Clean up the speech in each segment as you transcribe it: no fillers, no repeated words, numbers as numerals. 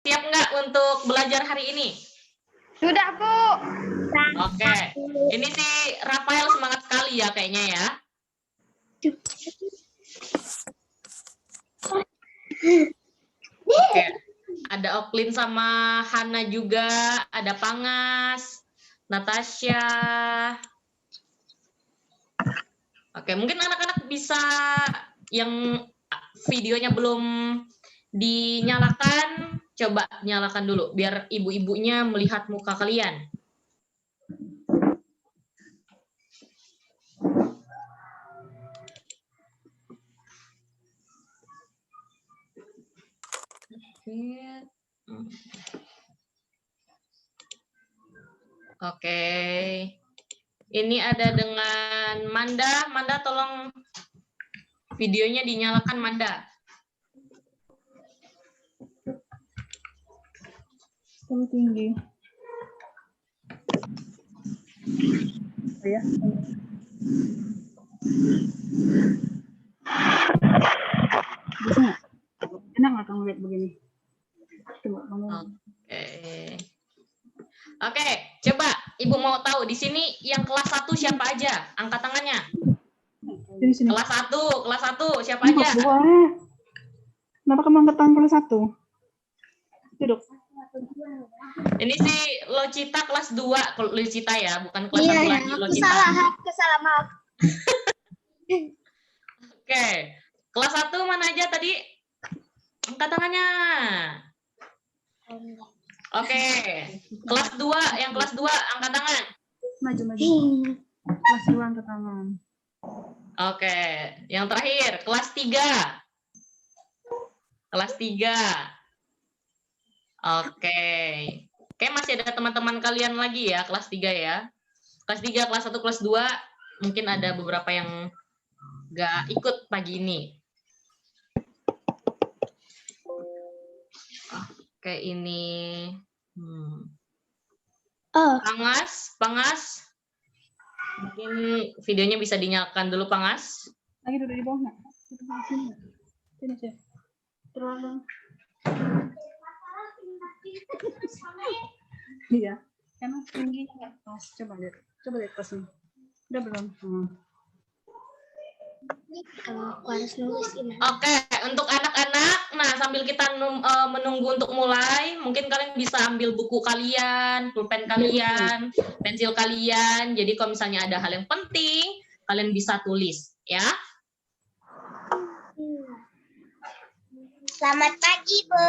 Siap nggak untuk belajar hari ini? Sudah, Bu. Oke. Ini si Rafael semangat sekali ya kayaknya ya. Oke. Ada Oklin sama Hana juga, ada Pangas, Natasha. Oke, mungkin anak-anak bisa yang videonya belum dinyalakan, coba nyalakan dulu biar ibu-ibunya melihat muka kalian. Oke. Ini ada dengan Manda. Manda tolong videonya dinyalakan, Manda. Tinggi. Ya. Bisa nggak? Enak nggak kamu lihat begini? Coba kamu. Oke, coba Ibu mau tahu di sini yang kelas 1 siapa aja? Angkat tangannya. Sini. Kelas 1 siapa aja? Kenapa kamu angkat tangan kelas 1? Duduk. Ini si Locita kelas 2, Locita ya, bukan kelas 1 Iya, lagi aku Locita. salah, maaf. Oke, kelas 1 mana aja tadi? Angkat tangannya. Oke, kelas 2, yang kelas 2 angkat tangan. Maju. Kelas 2 angkat tangan. Oke, yang terakhir kelas 3. Kelas 3. Oke. Oke, masih ada teman-teman kalian lagi ya, kelas 3 ya. Kelas 3, kelas 1, kelas 2, mungkin ada beberapa yang nggak ikut pagi ini. Oke, ini. Pangas. Mungkin videonya bisa dinyalakan dulu, Pangas. Lagi duduk di bawah nggak? Sini sih. Terlalu. Iya. Karena tingginya nggak pas. Coba lihat pasnya. Udah belum? Aku harus nulis ini. Oke, untuk anak-anak, nah sambil kita menunggu untuk mulai, mungkin kalian bisa ambil buku kalian, pulpen kalian, pensil kalian. Jadi kalau misalnya ada hal yang penting, kalian bisa tulis, ya. Selamat pagi, Bu.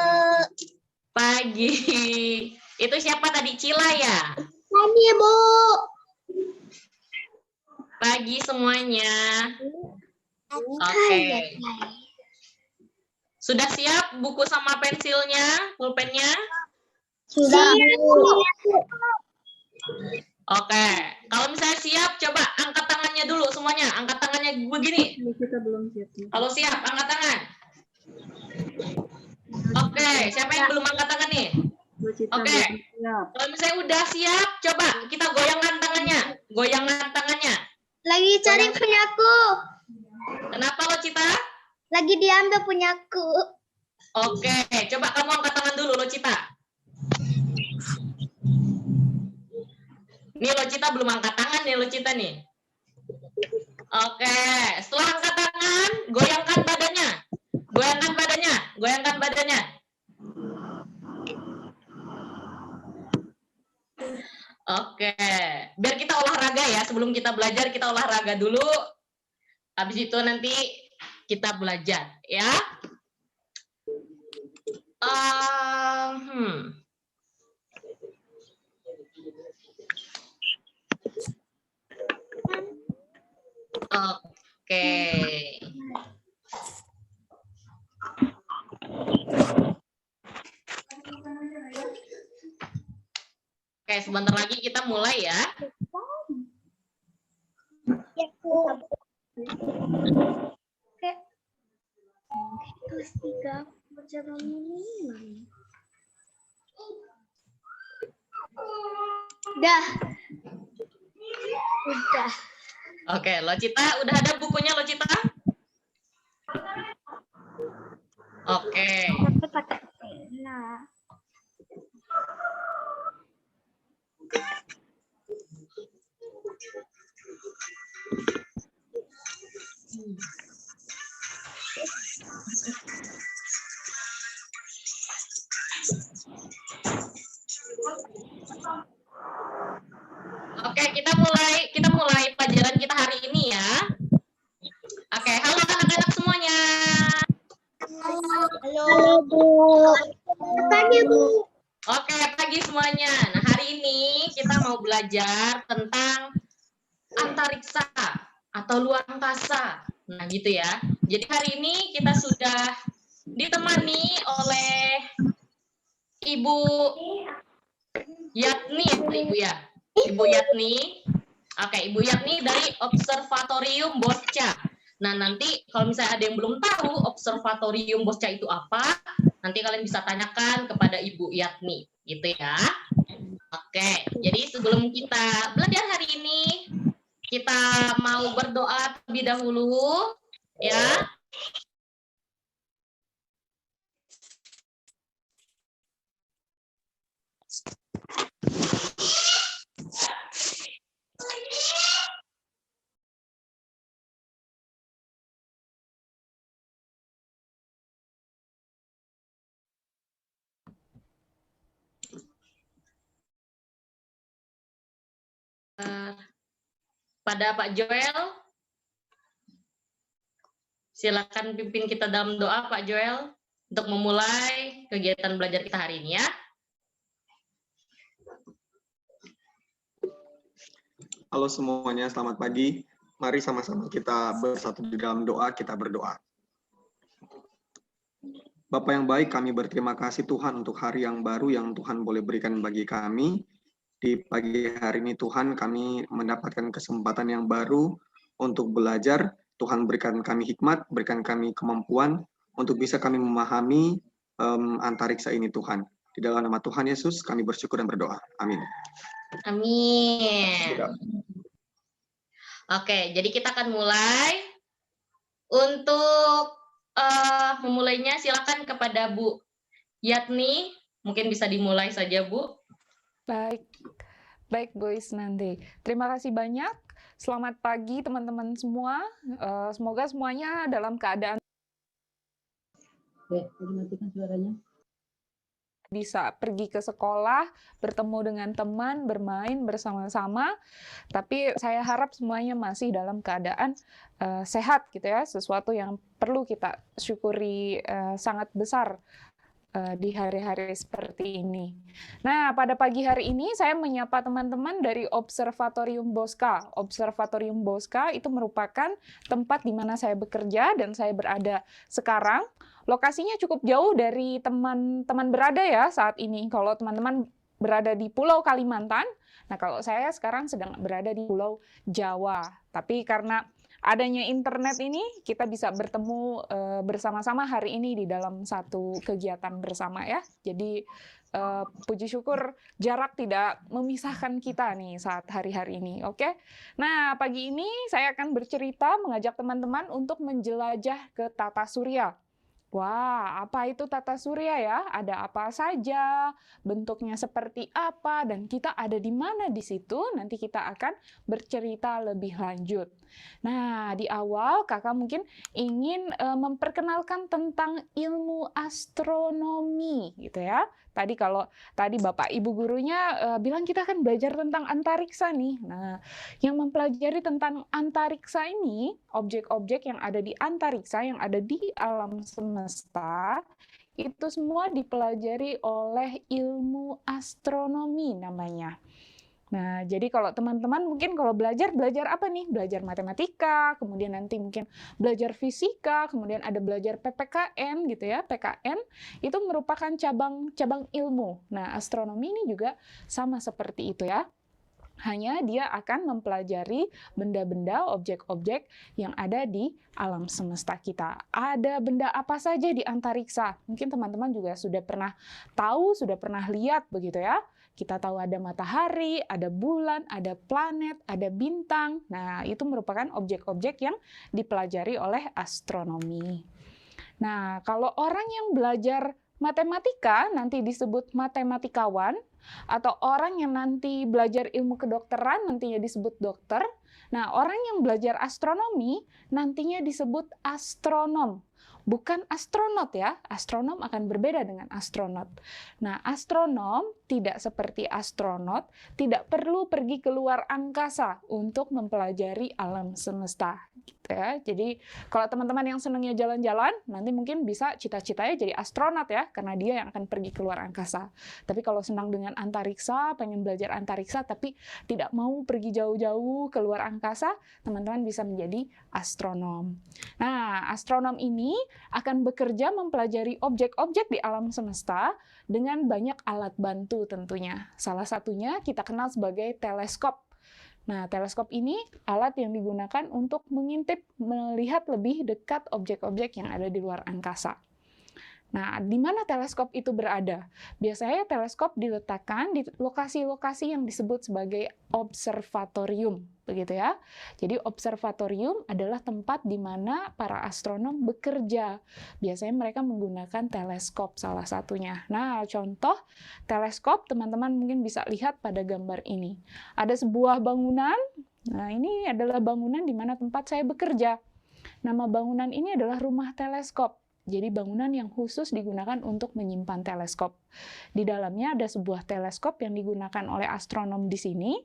Pagi. Itu siapa tadi? Cila ya? Pagi, Bu. Pagi semuanya. Oke. Sudah siap buku sama pensilnya, pulpennya? Sudah, Bu. Oke. Kalau misalnya siap, coba angkat tangannya dulu semuanya. Angkat tangannya begini. Kita belum siap. Kalau siap, angkat tangan. Oke. Siapa yang belum angkat tangan nih? Oke. Kalau misalnya udah siap, coba kita goyangkan tangannya. Goyangkan tangannya. Lagi cari punyaku. Kenapa lo, Cita? Lagi diambil punyaku. Oke, coba kamu angkat tangan dulu, lo, Cita. Nih, lo, Cita belum angkat tangan nih, lo, Cita nih. Oke, setelah angkat tangan, goyangkan badannya. Goyangkan badannya. Goyangkan badannya. Oke, biar kita olahraga ya. Sebelum kita belajar, kita olahraga dulu. Habis itu nanti kita belajar, ya. Oke. Oke, sebentar lagi kita mulai ya. Oke. Kelas 3 berjalan ini. Udah. Oke, lo Cita, udah ada bukunya lo Cita? Oke. Pakai pena. Oke, kita mulai pelajaran kita hari ini ya. Oke, halo anak-anak semuanya. Halo, Bu. Pagi, Bu. Oke, pagi semuanya. Nah, hari ini kita mau belajar tentang antariksa atau luar angkasa. Nah, gitu ya. Jadi hari ini kita sudah ditemani oleh Ibu Yatni, Ibu ya. Ibu Yatni. Oke, Ibu Yatni dari Observatorium Bosca. Nah, nanti kalau misalnya ada yang belum tahu Observatorium Bosca itu apa, nanti kalian bisa tanyakan kepada Ibu Yatni, gitu ya. Oke, jadi sebelum kita belajar hari ini, kita mau berdoa terlebih dahulu, ya. Pada Pak Joel, silakan pimpin kita dalam doa Pak Joel untuk memulai kegiatan belajar kita hari ini ya. Halo semuanya, selamat pagi. Mari sama-sama kita bersatu di dalam doa, kita berdoa. Bapa yang baik, kami berterima kasih Tuhan untuk hari yang baru yang Tuhan boleh berikan bagi kami. Di pagi hari ini Tuhan, kami mendapatkan kesempatan yang baru untuk belajar. Tuhan berikan kami hikmat, berikan kami kemampuan untuk bisa kami memahami antariksa ini Tuhan. Di dalam nama Tuhan Yesus, kami bersyukur dan berdoa. Amin. Amin. Oke, jadi kita akan mulai. Untuk memulainya, silakan kepada Bu Yatni. Mungkin bisa dimulai saja, Bu. Baik Bu Isnandi. Terima kasih banyak. Selamat pagi teman-teman semua. Semoga semuanya dalam keadaan Dimatikan suaranya. bisa pergi ke sekolah, bertemu dengan teman, bermain bersama-sama. Tapi saya harap semuanya masih dalam keadaan sehat gitu ya. Sesuatu yang perlu kita syukuri sangat besar di hari-hari seperti ini. Nah, pada pagi hari ini saya menyapa teman-teman dari Observatorium Bosca. Observatorium Bosca itu merupakan tempat di mana saya bekerja dan saya berada sekarang. Lokasinya cukup jauh dari teman-teman berada ya saat ini. Kalau teman-teman berada di Pulau Kalimantan, nah kalau saya sekarang sedang berada di Pulau Jawa. Tapi karena adanya internet ini, kita bisa bertemu bersama-sama hari ini di dalam satu kegiatan bersama ya. Jadi puji syukur jarak tidak memisahkan kita nih saat hari-hari ini, oke? Nah, pagi ini saya akan bercerita mengajak teman-teman untuk menjelajah ke tata surya. Wah, apa itu tata surya ya? Ada apa saja, bentuknya seperti apa, dan kita ada di mana di situ? Nanti kita akan bercerita lebih lanjut. Nah, di awal kakak mungkin ingin memperkenalkan tentang ilmu astronomi, gitu ya. Tadi Bapak Ibu gurunya bilang kita akan belajar tentang antariksa nih. Nah, yang mempelajari tentang antariksa ini, objek-objek yang ada di antariksa, yang ada di alam semesta, itu semua dipelajari oleh ilmu astronomi namanya. Nah, jadi kalau teman-teman mungkin kalau belajar apa nih? Belajar matematika, kemudian nanti mungkin belajar fisika, kemudian ada belajar PPKN gitu ya. PKN itu merupakan cabang ilmu. Nah, astronomi ini juga sama seperti itu ya. Hanya dia akan mempelajari benda-benda, objek-objek yang ada di alam semesta kita. Ada benda apa saja di antariksa? Mungkin teman-teman juga sudah pernah tahu, sudah pernah lihat begitu ya. Kita tahu ada matahari, ada bulan, ada planet, ada bintang. Nah, itu merupakan objek-objek yang dipelajari oleh astronomi. Nah, kalau orang yang belajar matematika nanti disebut matematikawan, atau orang yang nanti belajar ilmu kedokteran nantinya disebut dokter. Nah, orang yang belajar astronomi nantinya disebut astronom. bukan astronot ya. Astronom akan berbeda dengan astronot. Nah, astronom tidak seperti astronot, tidak perlu pergi keluar angkasa untuk mempelajari alam semesta. Gitu ya. Jadi, kalau teman-teman yang senangnya jalan-jalan, nanti mungkin bisa cita-citanya jadi astronot ya, karena dia yang akan pergi keluar angkasa. Tapi kalau senang dengan antariksa, pengen belajar antariksa, tapi tidak mau pergi jauh-jauh keluar angkasa, teman-teman bisa menjadi astronom. Nah, astronom ini akan bekerja mempelajari objek-objek di alam semesta dengan banyak alat bantu tentunya. Salah satunya kita kenal sebagai teleskop. Nah, teleskop ini alat yang digunakan untuk mengintip, melihat lebih dekat objek-objek yang ada di luar angkasa. Nah, di mana teleskop itu berada? Biasanya teleskop diletakkan di lokasi-lokasi yang disebut sebagai observatorium, begitu ya. Jadi observatorium adalah tempat di mana para astronom bekerja. Biasanya mereka menggunakan teleskop salah satunya. Nah, contoh teleskop teman-teman mungkin bisa lihat pada gambar ini. Ada sebuah bangunan. Nah, ini adalah bangunan di mana tempat saya bekerja. Nama bangunan ini adalah rumah teleskop. Jadi bangunan yang khusus digunakan untuk menyimpan teleskop. Di dalamnya ada sebuah teleskop yang digunakan oleh astronom di sini.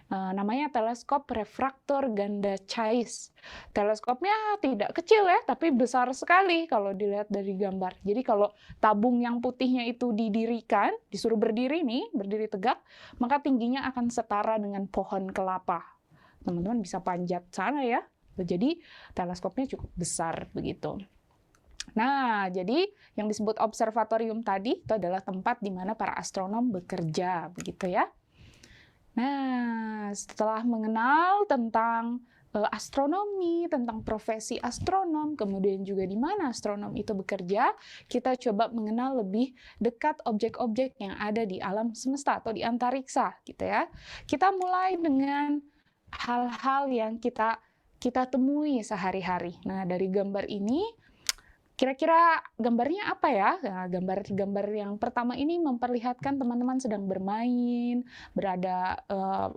Namanya teleskop refraktor ganda Zeiss. Teleskopnya tidak kecil ya, tapi besar sekali kalau dilihat dari gambar. Jadi kalau tabung yang putihnya itu didirikan, disuruh berdiri nih, berdiri tegak, maka tingginya akan setara dengan pohon kelapa. Teman-teman bisa panjat sana ya. Jadi teleskopnya cukup besar begitu. Nah, jadi yang disebut observatorium tadi itu adalah tempat di mana para astronom bekerja, begitu ya. Nah, setelah mengenal tentang astronomi, tentang profesi astronom, kemudian juga di mana astronom itu bekerja, kita coba mengenal lebih dekat objek-objek yang ada di alam semesta atau di antariksa, gitu ya. Kita mulai dengan hal-hal yang kita temui sehari-hari. Nah, dari gambar ini kira-kira gambarnya apa ya? Nah, gambar yang pertama ini memperlihatkan teman-teman sedang bermain, berada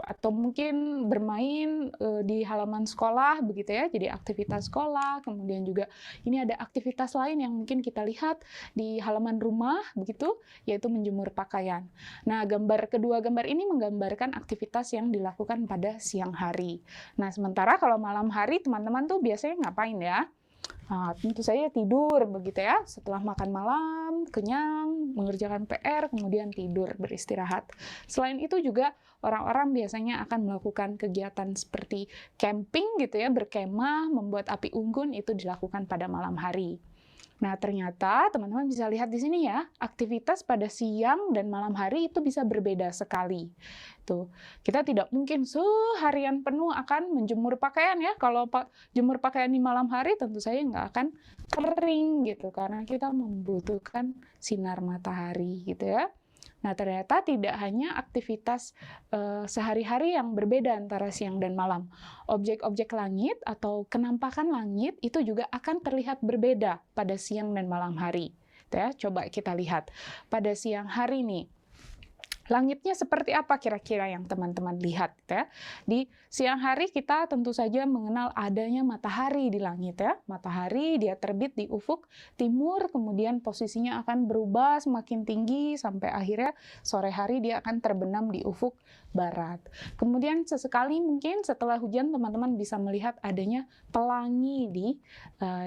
atau mungkin bermain di halaman sekolah begitu ya. Jadi aktivitas sekolah, kemudian juga ini ada aktivitas lain yang mungkin kita lihat di halaman rumah begitu, yaitu menjemur pakaian. Nah, kedua gambar ini menggambarkan aktivitas yang dilakukan pada siang hari. Nah, sementara kalau malam hari teman-teman tuh biasanya ngapain ya? Nah, tentu saja tidur begitu ya. Setelah makan malam, kenyang, mengerjakan PR, kemudian tidur, beristirahat. Selain itu juga orang-orang biasanya akan melakukan kegiatan seperti camping gitu ya, berkemah, membuat api unggun, itu dilakukan pada malam hari. Nah, ternyata teman-teman bisa lihat di sini ya, aktivitas pada siang dan malam hari itu bisa berbeda sekali. Tuh, kita tidak mungkin seharian penuh akan menjemur pakaian ya. Kalau jemur pakaian di malam hari tentu saja nggak akan kering gitu, karena kita membutuhkan sinar matahari gitu ya. Nah, ternyata tidak hanya aktivitas sehari-hari yang berbeda antara siang dan malam. Objek-objek langit atau kenampakan langit itu juga akan terlihat berbeda pada siang dan malam hari. Ya, coba kita lihat. Pada siang hari nih, langitnya seperti apa kira-kira yang teman-teman lihat ya. Di siang hari kita tentu saja mengenal adanya matahari di langit ya. Matahari dia terbit di ufuk timur, kemudian posisinya akan berubah semakin tinggi sampai akhirnya sore hari dia akan terbenam di ufuk barat. Kemudian sesekali mungkin setelah hujan teman-teman bisa melihat adanya pelangi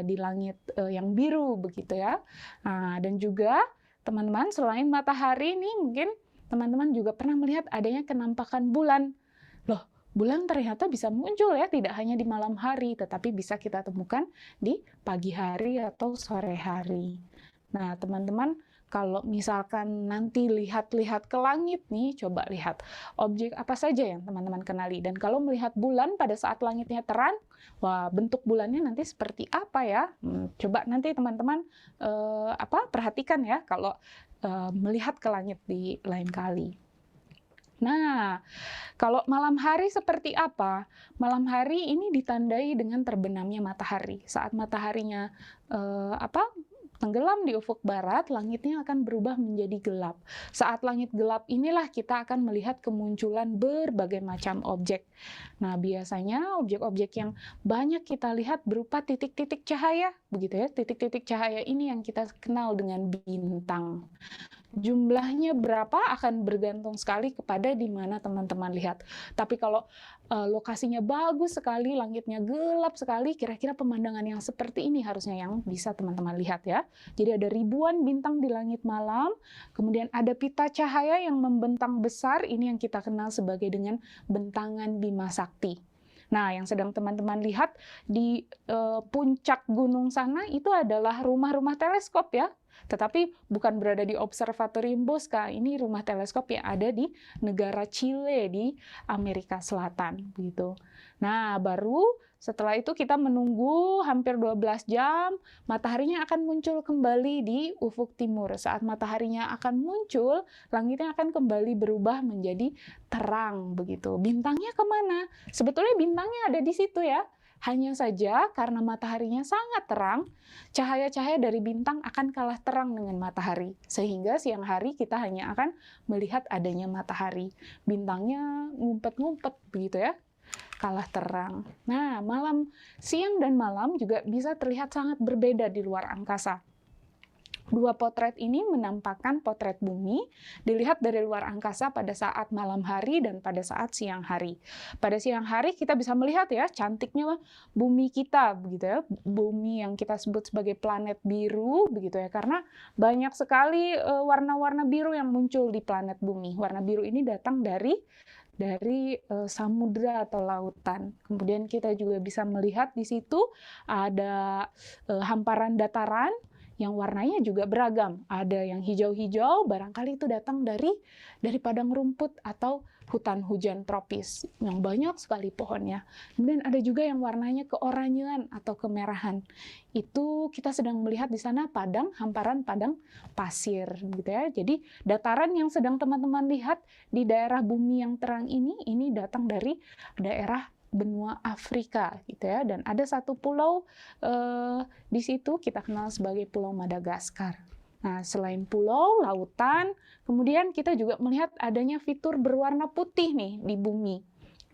di langit yang biru begitu ya. Nah, dan juga teman-teman selain matahari ini mungkin teman-teman juga pernah melihat adanya kenampakan bulan. Loh, bulan ternyata bisa muncul ya, tidak hanya di malam hari, tetapi bisa kita temukan di pagi hari atau sore hari. Nah, teman-teman, kalau misalkan nanti lihat-lihat ke langit nih, coba lihat objek apa saja yang teman-teman kenali. Dan kalau melihat bulan pada saat langitnya terang, wah, bentuk bulannya nanti seperti apa ya? Coba nanti teman-teman perhatikan ya kalau melihat ke langit di lain kali. Nah, kalau malam hari seperti apa? Malam hari ini ditandai dengan terbenamnya matahari. Saat mataharinya tenggelam di ufuk barat, langitnya akan berubah menjadi gelap. Saat langit gelap inilah kita akan melihat kemunculan berbagai macam objek. Nah, biasanya objek-objek yang banyak kita lihat berupa titik-titik cahaya, begitu ya. Titik-titik cahaya ini yang kita kenal dengan bintang. Jumlahnya berapa akan bergantung sekali kepada di mana teman-teman lihat. Tapi kalau lokasinya bagus sekali, langitnya gelap sekali, kira-kira pemandangan yang seperti ini harusnya yang bisa teman-teman lihat ya. Jadi ada ribuan bintang di langit malam, kemudian ada pita cahaya yang membentang besar, ini yang kita kenal sebagai dengan bentangan Bima Sakti. Nah, yang sedang teman-teman lihat di puncak gunung sana itu adalah rumah-rumah teleskop ya. Tetapi bukan berada di Observatorium Bosca, ini rumah teleskop yang ada di negara Chile di Amerika Selatan gitu. Nah, baru setelah itu kita menunggu hampir 12 jam, mataharinya akan muncul kembali di ufuk timur. Saat mataharinya akan muncul, langitnya akan kembali berubah menjadi terang begitu. Bintangnya kemana? Sebetulnya bintangnya ada di situ ya. Hanya saja karena mataharinya sangat terang, cahaya-cahaya dari bintang akan kalah terang dengan matahari. Sehingga siang hari kita hanya akan melihat adanya matahari. Bintangnya ngumpet-ngumpet begitu ya, kalah terang. Nah, siang dan malam juga bisa terlihat sangat berbeda di luar angkasa. Dua potret ini menampakkan potret bumi dilihat dari luar angkasa pada saat malam hari dan pada saat siang hari. Pada siang hari kita bisa melihat ya cantiknya bumi kita begitu ya, bumi yang kita sebut sebagai planet biru begitu ya, karena banyak sekali warna-warna biru yang muncul di planet bumi. Warna biru ini datang dari samudra atau lautan. Kemudian kita juga bisa melihat di situ ada hamparan dataran yang warnanya juga beragam. Ada yang hijau-hijau, barangkali itu datang dari padang rumput atau hutan hujan tropis yang banyak sekali pohonnya. Kemudian ada juga yang warnanya keoranyean atau kemerahan. Itu kita sedang melihat di sana hamparan padang pasir gitu ya. Jadi dataran yang sedang teman-teman lihat di daerah bumi yang terang ini datang dari daerah benua Afrika gitu ya, dan ada satu pulau di situ kita kenal sebagai Pulau Madagaskar. Nah, selain pulau, lautan, kemudian kita juga melihat adanya fitur berwarna putih nih di bumi.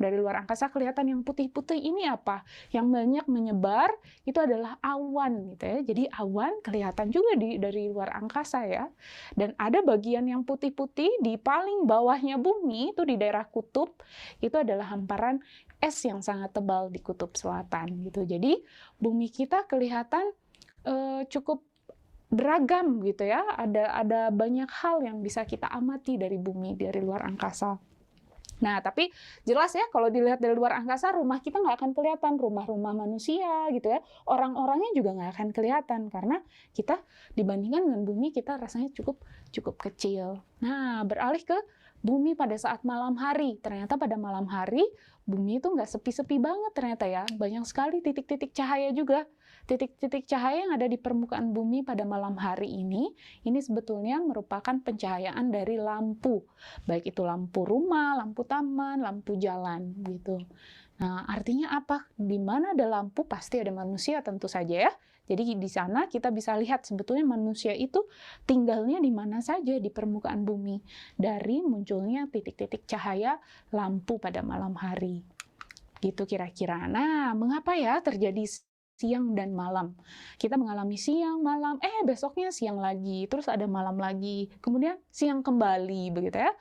Dari luar angkasa kelihatan yang putih-putih ini apa? Yang banyak menyebar itu adalah awan gitu ya. Jadi awan kelihatan juga dari luar angkasa ya. Dan ada bagian yang putih-putih di paling bawahnya bumi itu di daerah kutub, itu adalah hamparan es yang sangat tebal di kutub selatan gitu. Jadi bumi kita kelihatan cukup beragam gitu ya. Ada banyak hal yang bisa kita amati dari bumi, dari luar angkasa. Nah, tapi jelas ya kalau dilihat dari luar angkasa, rumah kita nggak akan kelihatan, rumah-rumah manusia gitu ya. Orang-orangnya juga nggak akan kelihatan karena kita dibandingkan dengan bumi kita rasanya cukup kecil. Nah, beralih ke bumi pada saat malam hari. Ternyata pada malam hari bumi itu nggak sepi-sepi banget ternyata ya. Banyak sekali titik-titik cahaya juga. Titik-titik cahaya yang ada di permukaan bumi pada malam hari ini sebetulnya merupakan pencahayaan dari lampu. Baik itu lampu rumah, lampu taman, lampu jalan gitu. Nah, artinya apa? Di mana ada lampu pasti ada manusia tentu saja ya. Jadi di sana kita bisa lihat sebetulnya manusia itu tinggalnya di mana saja di permukaan bumi dari munculnya titik-titik cahaya lampu pada malam hari. Gitu kira-kira. Nah, mengapa ya terjadi siang dan malam? Kita mengalami siang, malam, besoknya siang lagi, terus ada malam lagi, kemudian siang kembali, begitu ya.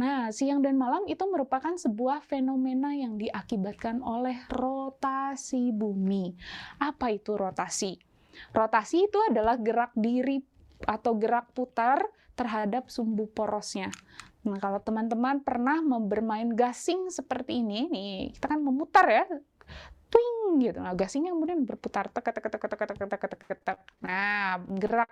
Nah, siang dan malam itu merupakan sebuah fenomena yang diakibatkan oleh rotasi bumi. Apa itu rotasi? Rotasi itu adalah gerak diri atau gerak putar terhadap sumbu porosnya. Nah, kalau teman-teman pernah bermain gasing seperti ini, nih kita kan memutar ya, twing gitu. Nah, gasingnya kemudian berputar tek. Nah, gerak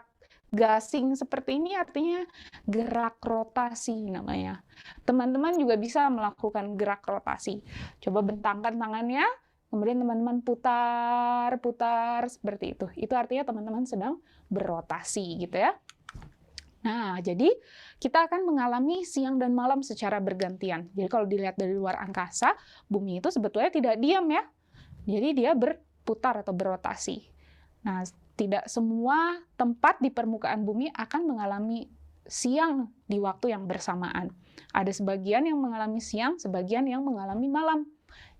gasing seperti ini artinya gerak rotasi namanya. Teman-teman juga bisa melakukan gerak rotasi. Coba bentangkan tangannya, kemudian teman-teman putar seperti itu. Itu artinya teman-teman sedang berrotasi gitu ya. Nah, jadi kita akan mengalami siang dan malam secara bergantian. Jadi kalau dilihat dari luar angkasa, bumi itu sebetulnya tidak diam ya. Jadi dia berputar atau berrotasi. Nah, tidak semua tempat di permukaan bumi akan mengalami siang di waktu yang bersamaan. Ada sebagian yang mengalami siang, sebagian yang mengalami malam.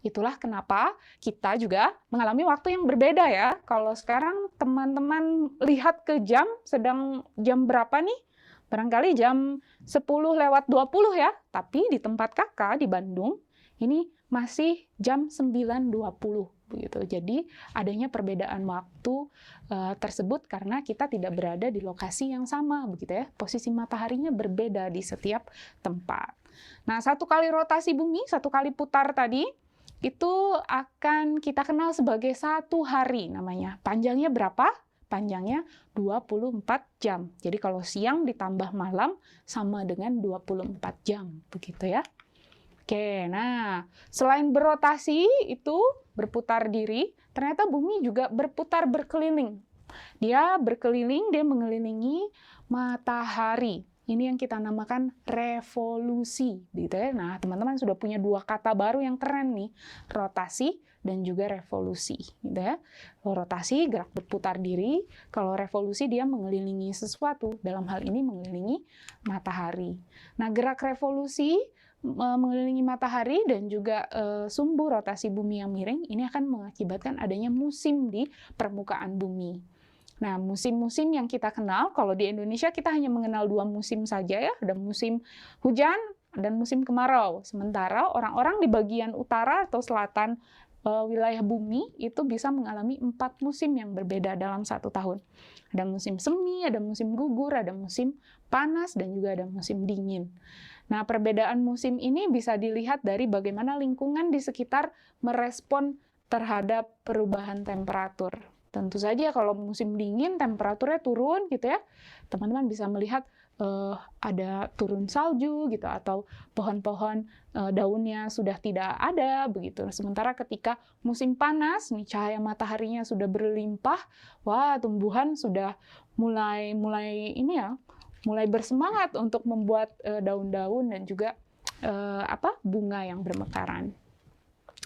Itulah kenapa kita juga mengalami waktu yang berbeda ya. Kalau sekarang teman-teman lihat ke jam, sedang jam berapa nih? Barangkali jam 10:20 ya. Tapi di tempat kakak di Bandung, ini masih jam 9:20. Begitu. Jadi adanya perbedaan waktu tersebut karena kita tidak berada di lokasi yang sama, begitu ya. Posisi mataharinya berbeda di setiap tempat. Nah, satu kali rotasi bumi, satu kali putar tadi, itu akan kita kenal sebagai satu hari namanya. Panjangnya berapa? Panjangnya 24 jam. Jadi kalau siang ditambah malam sama dengan 24 jam, begitu ya. Oke, nah selain berotasi itu berputar diri, ternyata bumi juga berputar berkeliling. Dia berkeliling, dia mengelilingi matahari. Ini yang kita namakan revolusi, gitu ya. Nah, teman-teman sudah punya dua kata baru yang keren nih, rotasi dan juga revolusi, gitu ya. Kalau rotasi gerak berputar diri, kalau revolusi dia mengelilingi sesuatu, dalam hal ini mengelilingi matahari. Nah, gerak revolusi mengelilingi matahari dan juga sumbu rotasi bumi yang miring ini akan mengakibatkan adanya musim di permukaan bumi. Nah, musim-musim yang kita kenal, kalau di Indonesia kita hanya mengenal 2 musim saja ya, ada musim hujan dan musim kemarau. Sementara orang-orang di bagian utara atau selatan wilayah bumi itu bisa mengalami 4 musim yang berbeda dalam 1 tahun. Ada musim semi, ada musim gugur, ada musim panas, dan juga ada musim dingin. Nah, perbedaan musim ini bisa dilihat dari bagaimana lingkungan di sekitar merespon terhadap perubahan temperatur. Tentu saja kalau musim dingin temperaturnya turun gitu ya, teman-teman bisa melihat ada turun salju gitu atau pohon-pohon daunnya sudah tidak ada begitu. Sementara ketika musim panas nih cahaya mataharinya sudah berlimpah, wah tumbuhan sudah mulai ini ya, mulai bersemangat untuk membuat daun-daun dan juga bunga yang bermekaran.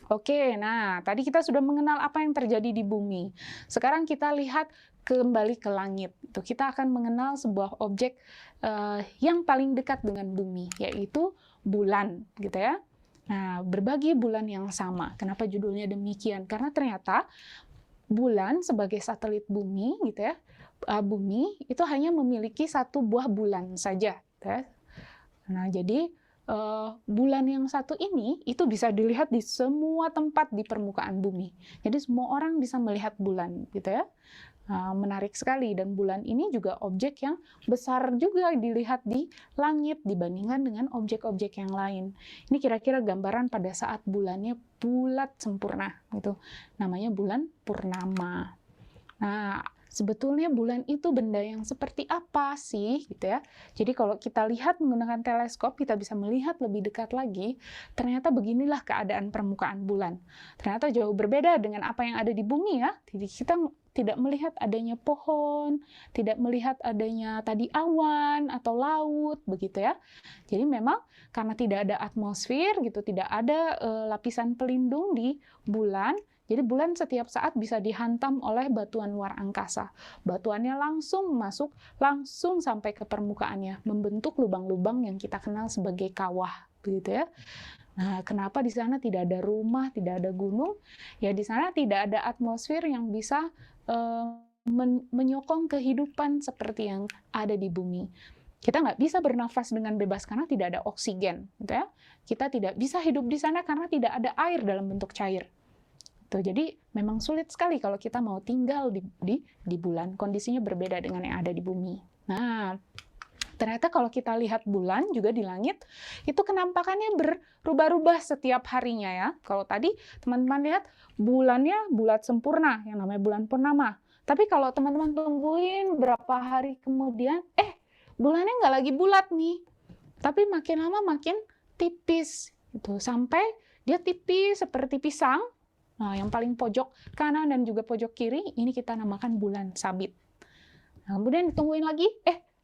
Oke, nah tadi kita sudah mengenal apa yang terjadi di bumi. Sekarang kita lihat kembali ke langit. Kita akan mengenal sebuah objek yang paling dekat dengan bumi, yaitu bulan, gitu ya. Nah, berbagi bulan yang sama. Kenapa judulnya demikian? Karena ternyata bulan sebagai satelit bumi, gitu ya, bumi itu hanya memiliki 1 buah bulan saja. Gitu ya. Nah, jadi bulan yang satu ini itu bisa dilihat di semua tempat di permukaan bumi. Jadi semua orang bisa melihat bulan, gitu ya. Menarik sekali, dan bulan ini juga objek yang besar juga dilihat di langit dibandingkan dengan objek-objek yang lain. Ini kira-kira gambaran pada saat bulannya bulat sempurna, gitu. Namanya bulan purnama. Nah, sebetulnya bulan itu benda yang seperti apa sih, gitu ya. Jadi kalau kita lihat menggunakan teleskop, kita bisa melihat lebih dekat lagi, ternyata beginilah keadaan permukaan bulan. Ternyata jauh berbeda dengan apa yang ada di bumi ya. Jadi kita tidak melihat adanya pohon, tidak melihat adanya tadi awan atau laut, begitu ya. Jadi memang karena tidak ada atmosfer gitu, tidak ada lapisan pelindung di bulan. Jadi bulan setiap saat bisa dihantam oleh batuan luar angkasa. Batuannya langsung masuk, langsung sampai ke permukaannya, membentuk lubang-lubang yang kita kenal sebagai kawah, begitu ya. Nah, kenapa di sana tidak ada rumah, tidak ada gunung? Ya di sana tidak ada atmosfer yang bisa menyokong kehidupan seperti yang ada di bumi. Kita nggak bisa bernafas dengan bebas karena tidak ada oksigen, gitu ya. Kita tidak bisa hidup di sana karena tidak ada air dalam bentuk cair. Jadi memang sulit sekali kalau kita mau tinggal di bulan. Kondisinya berbeda dengan yang ada di bumi. Nah, ternyata kalau kita lihat bulan juga di langit, itu kenampakannya berubah-ubah setiap harinya ya. Kalau tadi teman-teman lihat bulannya bulat sempurna, yang namanya bulan purnama. Tapi kalau teman-teman tungguin berapa hari kemudian, bulannya nggak lagi bulat nih. Tapi makin lama makin tipis. Gitu. Sampai dia tipis seperti pisang. Nah, yang paling pojok kanan dan juga pojok kiri, ini kita namakan bulan sabit. Nah, kemudian ditungguin lagi,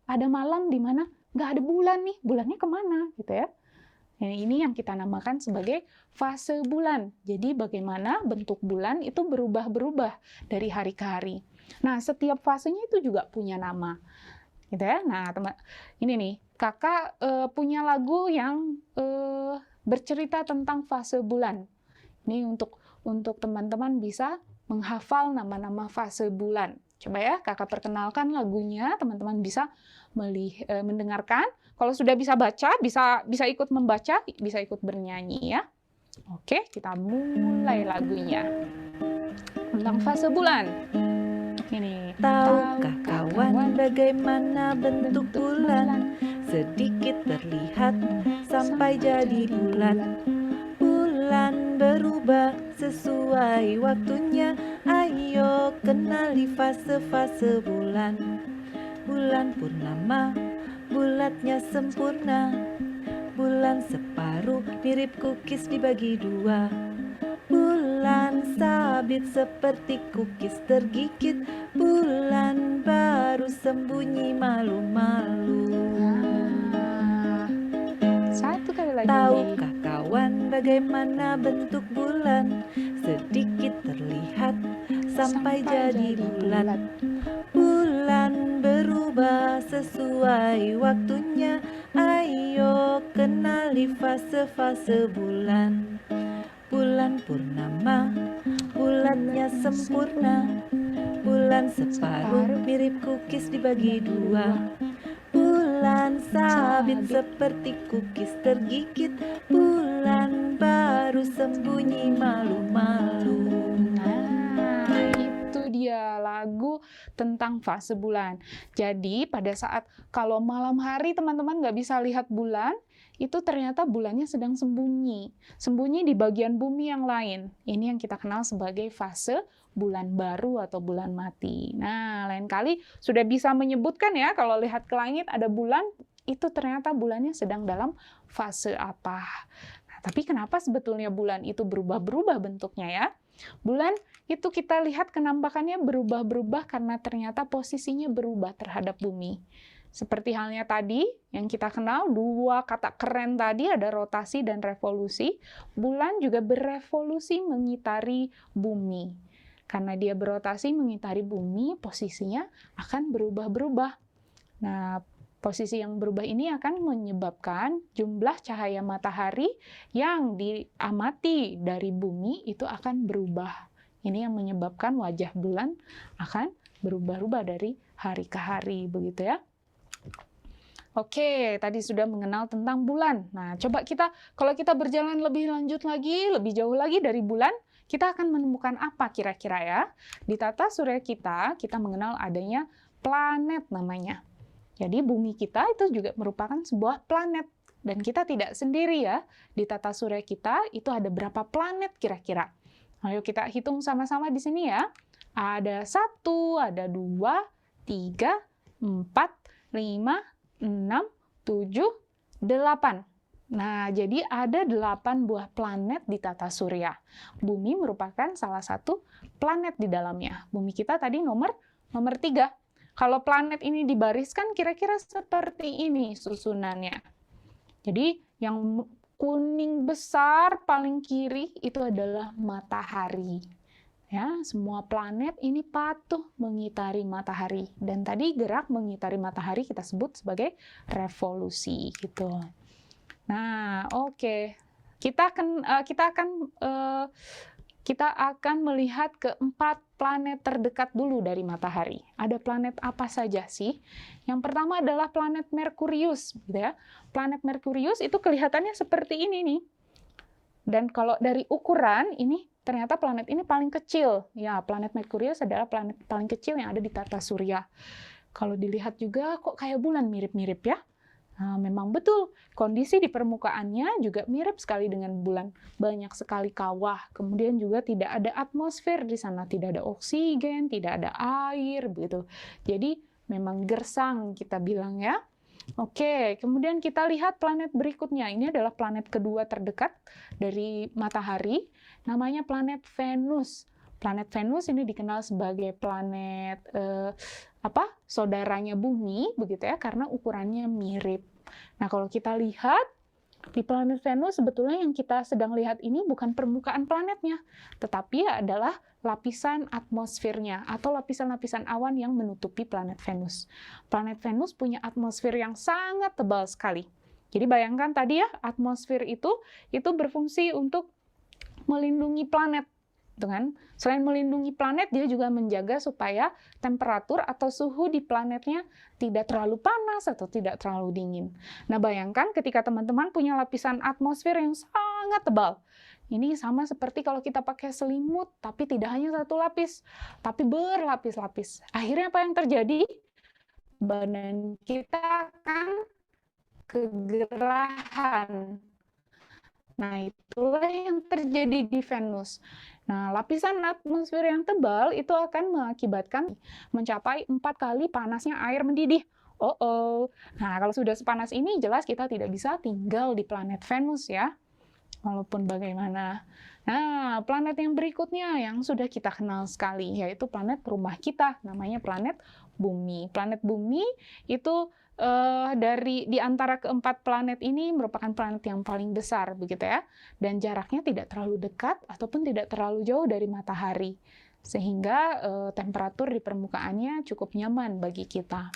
ada malam di mana nggak ada bulan nih, bulannya kemana, gitu ya. Nah, ini yang kita namakan sebagai fase bulan. Jadi bagaimana bentuk bulan itu berubah-berubah dari hari ke hari. Nah, setiap fasenya itu juga punya nama. Gitu ya. Nah, ini nih, Kakak punya lagu yang bercerita tentang fase bulan. Ini untuk teman-teman bisa menghafal nama-nama fase bulan. Coba ya, Kakak perkenalkan lagunya, teman-teman bisa mendengarkan. Kalau sudah bisa baca, bisa ikut membaca, bisa ikut bernyanyi ya. Oke, kita mulai lagunya. Tentang fase bulan. Ini. Tahukah kawan bagaimana bentuk bulan? Sedikit terlihat sampai jadi bulat. Bulan berubah sesuai waktunya. Ayo kenali fase-fase bulan. Bulan purnama, bulatnya sempurna. Bulan separuh mirip kukis dibagi dua. Bulan sabit seperti kukis tergigit. Bulan baru sembunyi malu-malu. Satu kali lagi. Tahukah kawan bagaimana bentuk bulan? Sedikit terlihat sampai jadi bulat. Bulan berubah sesuai waktunya. Ayo kenali fase-fase bulan. Bulan purnama, bulannya sempurna. Bulan separuh mirip kukis dibagi dua. Bulan sabit seperti kukis tergigit. Bulan baru sembunyi malu-malu. Nah, itu dia lagu tentang fase bulan. Jadi pada saat kalau malam hari teman-teman nggak bisa lihat bulan, itu ternyata bulannya sedang sembunyi di bagian bumi yang lain. Ini yang kita kenal sebagai fase bulan baru atau bulan mati. Nah, lain kali sudah bisa menyebutkan ya, kalau lihat ke langit ada bulan, itu ternyata bulannya sedang dalam fase apa. Nah, tapi kenapa sebetulnya bulan itu berubah-berubah bentuknya ya? Bulan itu kita lihat kenampakannya berubah-berubah karena ternyata posisinya berubah terhadap bumi. Seperti halnya tadi, yang kita kenal, dua kata keren tadi, ada rotasi dan revolusi. Bulan juga berevolusi mengitari bumi. Karena dia berotasi mengitari bumi, posisinya akan berubah-berubah. Nah, posisi yang berubah ini akan menyebabkan jumlah cahaya matahari yang diamati dari bumi itu akan berubah. Ini yang menyebabkan wajah bulan akan berubah-ubah dari hari ke hari, begitu ya. Oke, tadi sudah mengenal tentang bulan. Nah, coba kalau kita berjalan lebih lanjut lagi, lebih jauh lagi dari bulan, kita akan menemukan apa kira-kira ya? Di tata surya kita mengenal adanya planet namanya. Jadi bumi kita itu juga merupakan sebuah planet. Dan kita tidak sendiri ya. Di tata surya kita itu ada berapa planet kira-kira? Ayo kita hitung sama-sama di sini ya. Ada 1, ada 2, 3, 4, 5, 6, 7, 8. Nah, jadi ada 8 buah planet di tata surya. Bumi merupakan salah satu planet di dalamnya. Bumi kita tadi nomor 3. Kalau planet ini dibariskan kira-kira seperti ini susunannya. Jadi yang kuning besar paling kiri itu adalah matahari. Ya, semua planet ini patuh mengitari matahari. Dan tadi gerak mengitari matahari kita sebut sebagai revolusi gitu. Nah, oke. Kita akan melihat keempat planet terdekat dulu dari matahari. Ada planet apa saja sih? Yang pertama adalah planet Merkurius, gitu ya. Planet Merkurius itu kelihatannya seperti ini nih. Dan kalau dari ukuran ini ternyata planet ini paling kecil. Ya, planet Merkurius adalah planet paling kecil yang ada di tata surya. Kalau dilihat juga kok kayak bulan mirip-mirip ya. Nah, memang betul, kondisi di permukaannya juga mirip sekali dengan bulan. Banyak sekali kawah, kemudian juga tidak ada atmosfer di sana, tidak ada oksigen, tidak ada air, begitu. Jadi memang gersang kita bilang ya. Oke, kemudian kita lihat planet berikutnya. Ini adalah planet kedua terdekat dari matahari, namanya planet Venus. Planet Venus ini dikenal sebagai planet saudaranya bumi, begitu ya, karena ukurannya mirip. Nah, kalau kita lihat Di planet Venus sebetulnya yang kita sedang lihat ini bukan permukaan planetnya, tetapi adalah lapisan atmosfernya atau lapisan-lapisan awan yang menutupi planet Venus. Planet Venus punya atmosfer yang sangat tebal sekali. Jadi bayangkan tadi ya, atmosfer itu berfungsi untuk melindungi planet. Dengan selain melindungi planet, dia juga menjaga supaya temperatur atau suhu di planetnya tidak terlalu panas atau tidak terlalu dingin. Nah, bayangkan ketika teman-teman punya lapisan atmosfer yang sangat tebal. Ini sama seperti kalau kita pakai selimut, tapi tidak hanya satu lapis, tapi berlapis-lapis. Akhirnya apa yang terjadi? Badan kita akan kegerahan. Nah, itulah yang terjadi di Venus. Nah, lapisan atmosfer yang tebal itu akan mengakibatkan mencapai 4 kali panasnya air mendidih. Nah, kalau sudah sepanas ini, jelas kita tidak bisa tinggal di planet Venus ya. Walaupun bagaimana. Nah, planet yang berikutnya yang sudah kita kenal sekali, yaitu planet rumah kita, namanya planet Bumi. Planet Bumi itu di antara keempat planet ini merupakan planet yang paling besar, begitu ya, dan jaraknya tidak terlalu dekat ataupun tidak terlalu jauh dari matahari, sehingga temperatur di permukaannya cukup nyaman bagi kita.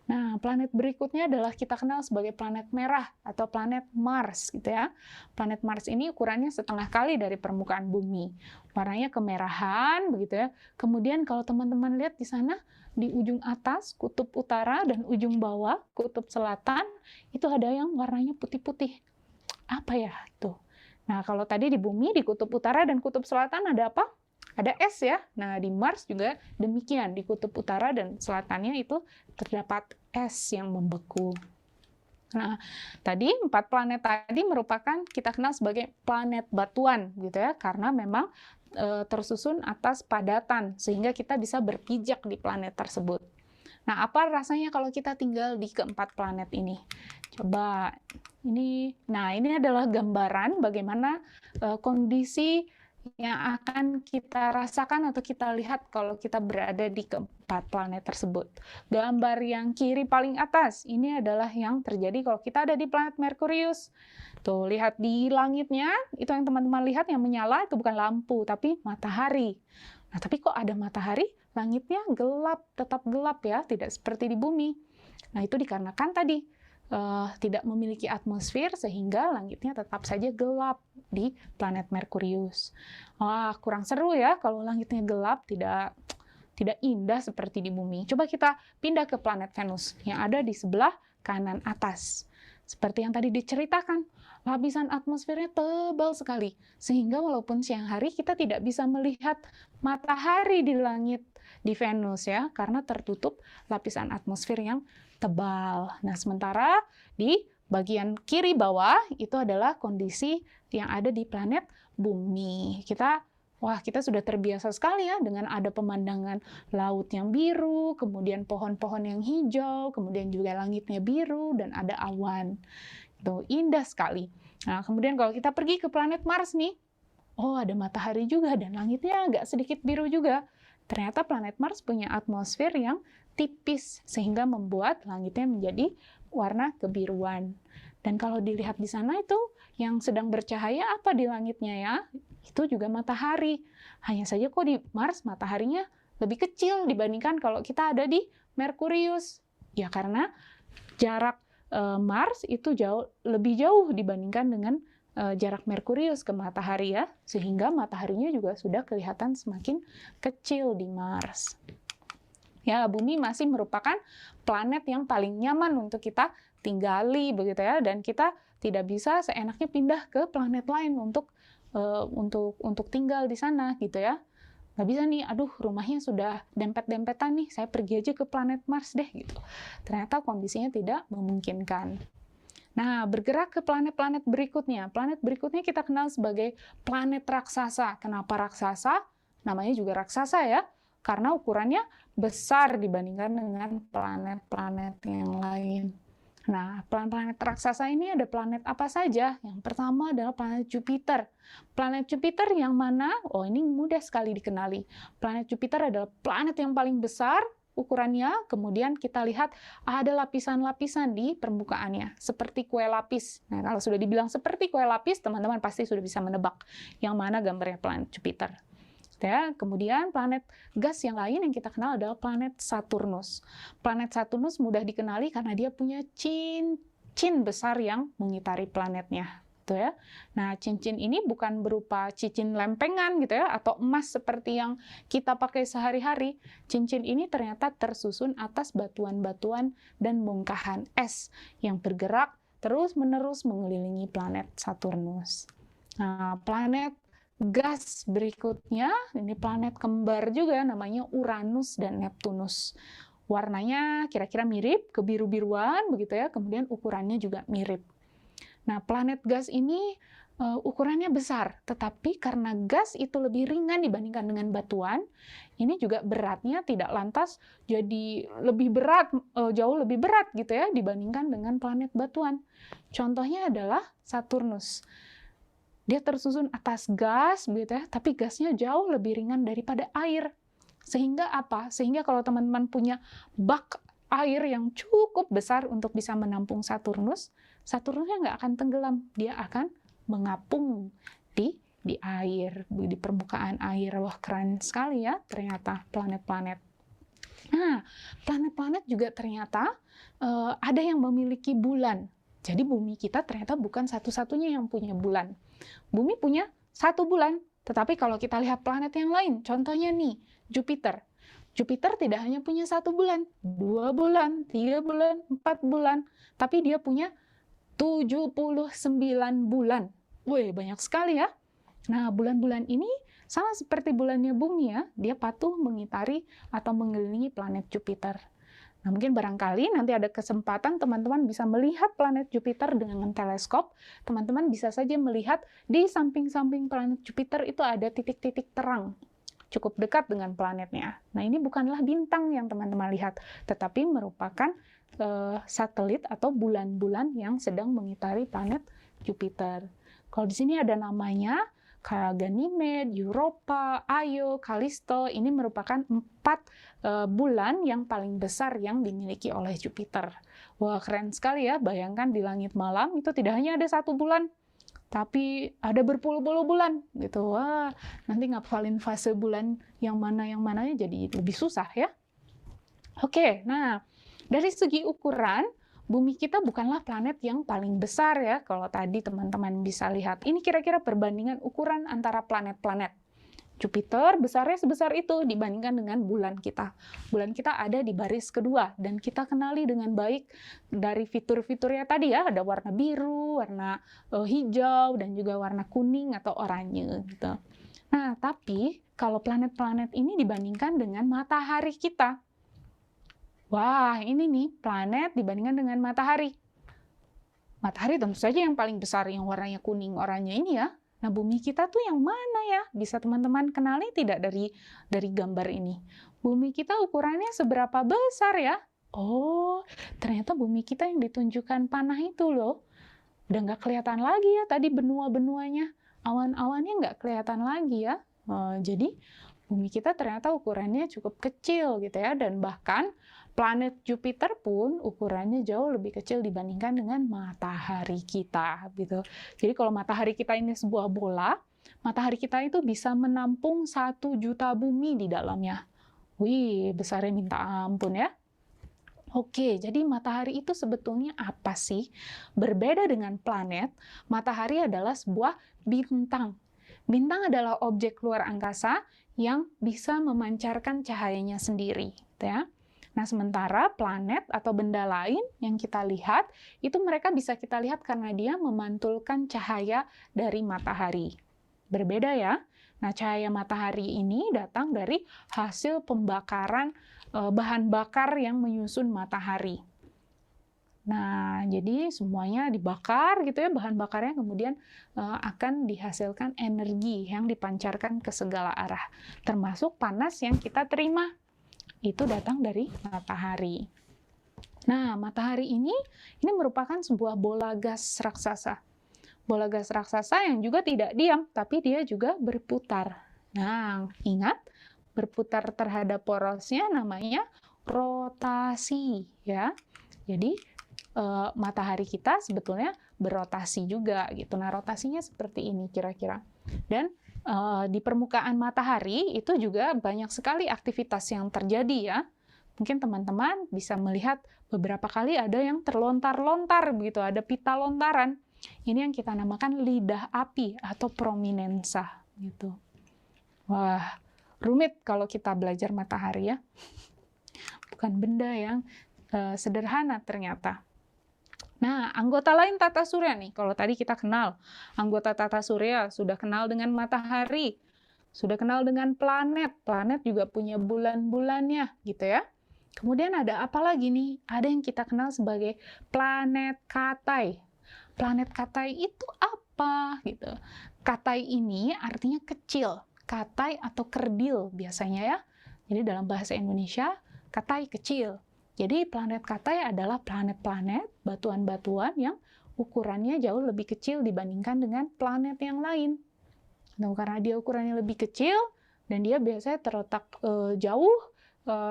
Nah, planet berikutnya adalah kita kenal sebagai planet merah atau planet Mars, gitu ya. Planet Mars ini ukurannya setengah kali dari permukaan Bumi, warnanya kemerahan, begitu ya. Kemudian kalau teman-teman lihat di sana, di ujung atas kutub utara dan ujung bawah kutub selatan itu ada yang warnanya putih-putih. Apa ya itu? Nah, kalau tadi di Bumi di kutub utara dan kutub selatan ada apa? Ada es ya. Nah, di Mars juga demikian, di kutub utara dan selatannya itu terdapat es yang membeku. Nah, tadi 4 planet tadi merupakan kita kenal sebagai planet batuan gitu ya, karena memang tersusun atas padatan sehingga kita bisa berpijak di planet tersebut. Nah, apa rasanya kalau kita tinggal di keempat planet ini? Coba ini. Nah, ini adalah gambaran bagaimana kondisi yang akan kita rasakan atau kita lihat kalau kita berada di keempat planet tersebut. Gambar yang kiri paling atas, ini adalah yang terjadi kalau kita ada di planet Merkurius. Tuh, lihat di langitnya, itu yang teman-teman lihat yang menyala, itu bukan lampu, tapi matahari. Nah, tapi kok ada matahari? Langitnya gelap, tetap gelap ya, tidak seperti di Bumi. Nah, itu dikarenakan tadi, tidak memiliki atmosfer sehingga langitnya tetap saja gelap di planet Merkurius. Wah, kurang seru ya kalau langitnya gelap, tidak indah seperti di Bumi. Coba kita pindah ke planet Venus yang ada di sebelah kanan atas. Seperti yang tadi diceritakan, lapisan atmosfernya tebal sekali sehingga walaupun siang hari kita tidak bisa melihat matahari di langit di Venus ya, karena tertutup lapisan atmosfer yang tebal. Nah, sementara di bagian kiri bawah itu adalah kondisi yang ada di planet Bumi. Kita sudah terbiasa sekali ya dengan ada pemandangan laut yang biru, kemudian pohon-pohon yang hijau, kemudian juga langitnya biru dan ada awan. Itu indah sekali. Nah, kemudian kalau kita pergi ke planet Mars nih, ada matahari juga dan langitnya agak sedikit biru juga. Ternyata planet Mars punya atmosfer yang tipis sehingga membuat langitnya menjadi warna kebiruan. Dan kalau dilihat di sana itu yang sedang bercahaya apa di langitnya ya? Itu juga matahari. Hanya saja kok di Mars mataharinya lebih kecil dibandingkan kalau kita ada di Merkurius. Ya karena jarak Mars itu lebih jauh dibandingkan dengan jarak Merkurius ke matahari ya, sehingga mataharinya juga sudah kelihatan semakin kecil di Mars. Ya, Bumi masih merupakan planet yang paling nyaman untuk kita tinggali begitu ya, dan kita tidak bisa seenaknya pindah ke planet lain untuk tinggal di sana gitu ya. Nggak bisa nih, aduh rumahnya sudah dempet-dempetan nih, saya pergi aja ke planet Mars deh gitu. Ternyata kondisinya tidak memungkinkan. Nah, bergerak ke planet-planet berikutnya. Planet berikutnya kita kenal sebagai planet raksasa. Kenapa raksasa? Namanya juga raksasa ya, karena ukurannya besar dibandingkan dengan planet-planet yang lain. Nah, planet raksasa ini ada planet apa saja? Yang pertama adalah planet Jupiter. Planet Jupiter yang mana? Ini mudah sekali dikenali. Planet Jupiter adalah planet yang paling besar ukurannya, kemudian kita lihat ada lapisan-lapisan di permukaannya, seperti kue lapis. Nah, kalau sudah dibilang seperti kue lapis, teman-teman pasti sudah bisa menebak yang mana gambarnya planet Jupiter. Ya, kemudian planet gas yang lain yang kita kenal adalah planet Saturnus. Planet Saturnus mudah dikenali karena dia punya cincin besar yang mengitari planetnya. Gitu ya. Nah, cincin ini bukan berupa cincin lempengan gitu ya, atau emas seperti yang kita pakai sehari-hari. Cincin ini ternyata tersusun atas batuan-batuan dan bongkahan es yang bergerak terus-menerus mengelilingi planet Saturnus. Nah, planet gas berikutnya, ini planet kembar juga namanya Uranus dan Neptunus. Warnanya kira-kira mirip, kebiru-biruan begitu ya, kemudian ukurannya juga mirip. Nah, planet gas ini ukurannya besar, tetapi karena gas itu lebih ringan dibandingkan dengan batuan, ini juga beratnya tidak lantas jadi lebih berat, jauh lebih berat gitu ya dibandingkan dengan planet batuan. Contohnya adalah Saturnus. Dia tersusun atas gas, gitu ya, tapi gasnya jauh lebih ringan daripada air. Sehingga apa? Sehingga kalau teman-teman punya bak air yang cukup besar untuk bisa menampung Saturnus, Saturnusnya nggak akan tenggelam, dia akan mengapung di air, di permukaan air. Wah, keren sekali ya ternyata planet-planet. Nah, planet-planet juga ternyata ada yang memiliki bulan. Jadi bumi kita ternyata bukan satu-satunya yang punya bulan. Bumi punya satu bulan, tetapi kalau kita lihat planet yang lain, contohnya nih, Jupiter. Jupiter tidak hanya punya 1 bulan, 2 bulan, 3 bulan, 4 bulan, tapi dia punya 79 bulan. Wih, banyak sekali ya. Nah, bulan-bulan ini sama seperti bulannya bumi ya, dia patuh mengitari atau mengelilingi planet Jupiter. Nah, mungkin barangkali nanti ada kesempatan teman-teman bisa melihat planet Jupiter dengan teleskop. Teman-teman bisa saja melihat di samping-samping planet Jupiter itu ada titik-titik terang. Cukup dekat dengan planetnya. Nah, ini bukanlah bintang yang teman-teman lihat, tetapi merupakan satelit atau bulan-bulan yang sedang mengitari planet Jupiter. Kalau di sini ada namanya, kayak Ganymede, Europa, Io, Callisto, ini merupakan 4 bulan yang paling besar yang dimiliki oleh Jupiter. Wah, keren sekali ya, bayangkan di langit malam itu tidak hanya ada 1 bulan, tapi ada berpuluh-puluh bulan gitu. Wah, nanti ngapalin fase bulan yang mananya jadi lebih susah ya. Oke, nah dari segi ukuran, bumi kita bukanlah planet yang paling besar ya. Kalau tadi teman-teman bisa lihat, ini kira-kira perbandingan ukuran antara planet-planet. Jupiter besarnya sebesar itu dibandingkan dengan bulan kita. Bulan kita ada di baris kedua, dan kita kenali dengan baik dari fitur-fiturnya tadi ya, ada warna biru, warna hijau, dan juga warna kuning atau oranye gitu. Nah, tapi kalau planet-planet ini dibandingkan dengan matahari kita, wah, ini nih planet dibandingkan dengan matahari. Matahari tentu saja yang paling besar, yang warnanya kuning oranye ini ya. Nah, bumi kita tuh yang mana ya? Bisa teman-teman kenali tidak dari gambar ini? Bumi kita ukurannya seberapa besar ya? Oh, ternyata bumi kita yang ditunjukkan panah itu loh. Udah nggak kelihatan lagi ya tadi benua-benuanya. Awan-awannya nggak kelihatan lagi ya. Jadi, bumi kita ternyata ukurannya cukup kecil gitu ya. Dan bahkan planet Jupiter pun ukurannya jauh lebih kecil dibandingkan dengan matahari kita gitu. Jadi kalau matahari kita ini sebuah bola, matahari kita itu bisa menampung 1 juta bumi di dalamnya. Wih, besarnya minta ampun ya. Oke, jadi matahari itu sebetulnya apa sih? Berbeda dengan planet, matahari adalah sebuah bintang. Bintang adalah objek luar angkasa yang bisa memancarkan cahayanya sendiri, gitu ya. Nah, sementara planet atau benda lain yang kita lihat, itu mereka bisa kita lihat karena dia memantulkan cahaya dari matahari. Berbeda ya. Nah, cahaya matahari ini datang dari hasil pembakaran bahan bakar yang menyusun matahari. Nah, jadi semuanya dibakar gitu ya, bahan bakarnya kemudian akan dihasilkan energi yang dipancarkan ke segala arah, termasuk panas yang kita terima. Itu datang dari matahari. Nah, matahari ini merupakan sebuah bola gas raksasa. Bola gas raksasa yang juga tidak diam, tapi dia juga berputar. Nah, ingat, berputar terhadap porosnya namanya rotasi ya. Jadi matahari kita sebetulnya berotasi juga gitu. Nah, rotasinya seperti ini kira-kira. Dan di permukaan matahari itu juga banyak sekali aktivitas yang terjadi ya. Mungkin teman-teman bisa melihat beberapa kali ada yang terlontar-lontar begitu, ada pita lontaran. Ini yang kita namakan lidah api atau prominensa gitu. Wah, rumit kalau kita belajar matahari ya. Bukan benda yang sederhana ternyata. Nah, anggota lain tata surya nih. Kalau tadi kita kenal anggota tata surya, sudah kenal dengan matahari, sudah kenal dengan planet. Planet juga punya bulan-bulannya gitu ya. Kemudian ada apa lagi nih? Ada yang kita kenal sebagai planet Katai. Planet Katai itu apa gitu? Katai ini artinya kecil. Katai atau kerdil biasanya ya. Jadi dalam bahasa Indonesia, Katai kecil. Jadi planet Katai adalah planet-planet, batuan-batuan yang ukurannya jauh lebih kecil dibandingkan dengan planet yang lain. Nah, karena dia ukurannya lebih kecil dan dia biasanya terletak jauh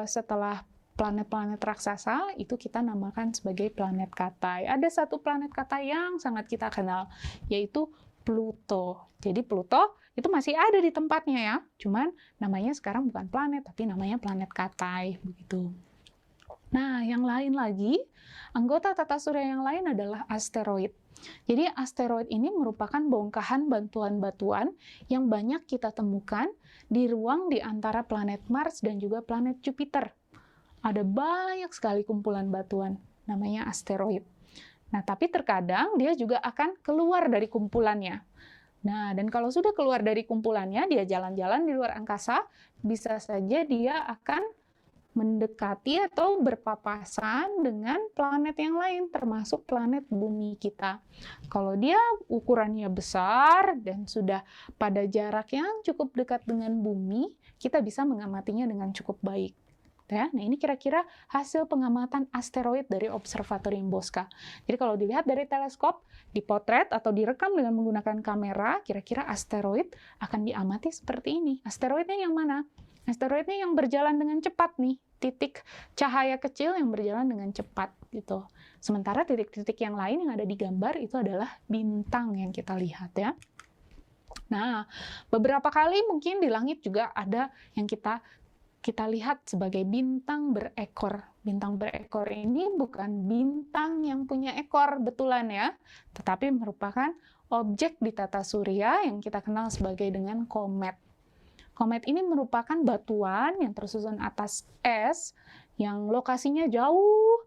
setelah planet-planet raksasa, itu kita namakan sebagai planet Katai. Ada satu planet Katai yang sangat kita kenal, yaitu Pluto. Jadi Pluto itu masih ada di tempatnya ya, cuman namanya sekarang bukan planet, tapi namanya planet Katai begitu. Nah, yang lain lagi, anggota tata surya yang lain adalah asteroid. Jadi asteroid ini merupakan bongkahan batuan-batuan yang banyak kita temukan di ruang di antara planet Mars dan juga planet Jupiter. Ada banyak sekali kumpulan batuan, namanya asteroid. Nah, tapi terkadang dia juga akan keluar dari kumpulannya. Nah, dan kalau sudah keluar dari kumpulannya, dia jalan-jalan di luar angkasa, bisa saja dia akan mendekati atau berpapasan dengan planet yang lain, termasuk planet bumi kita. Kalau dia ukurannya besar dan sudah pada jarak yang cukup dekat dengan bumi, kita bisa mengamatinya dengan cukup baik. Ya, nah ini kira-kira hasil pengamatan asteroid dari Observatorium Bosca. Jadi kalau dilihat dari teleskop, dipotret atau direkam dengan menggunakan kamera, kira-kira asteroid akan diamati seperti ini. Asteroidnya yang mana? Asteroidnya yang berjalan dengan cepat nih, titik cahaya kecil yang berjalan dengan cepat gitu. Sementara titik-titik yang lain yang ada di gambar itu adalah bintang yang kita lihat ya. Nah, beberapa kali mungkin di langit juga ada yang kita lihat sebagai bintang berekor. Bintang berekor ini bukan bintang yang punya ekor betulan ya, tetapi merupakan objek di tata surya yang kita kenal sebagai dengan komet. Komet ini merupakan batuan yang tersusun atas es yang lokasinya jauh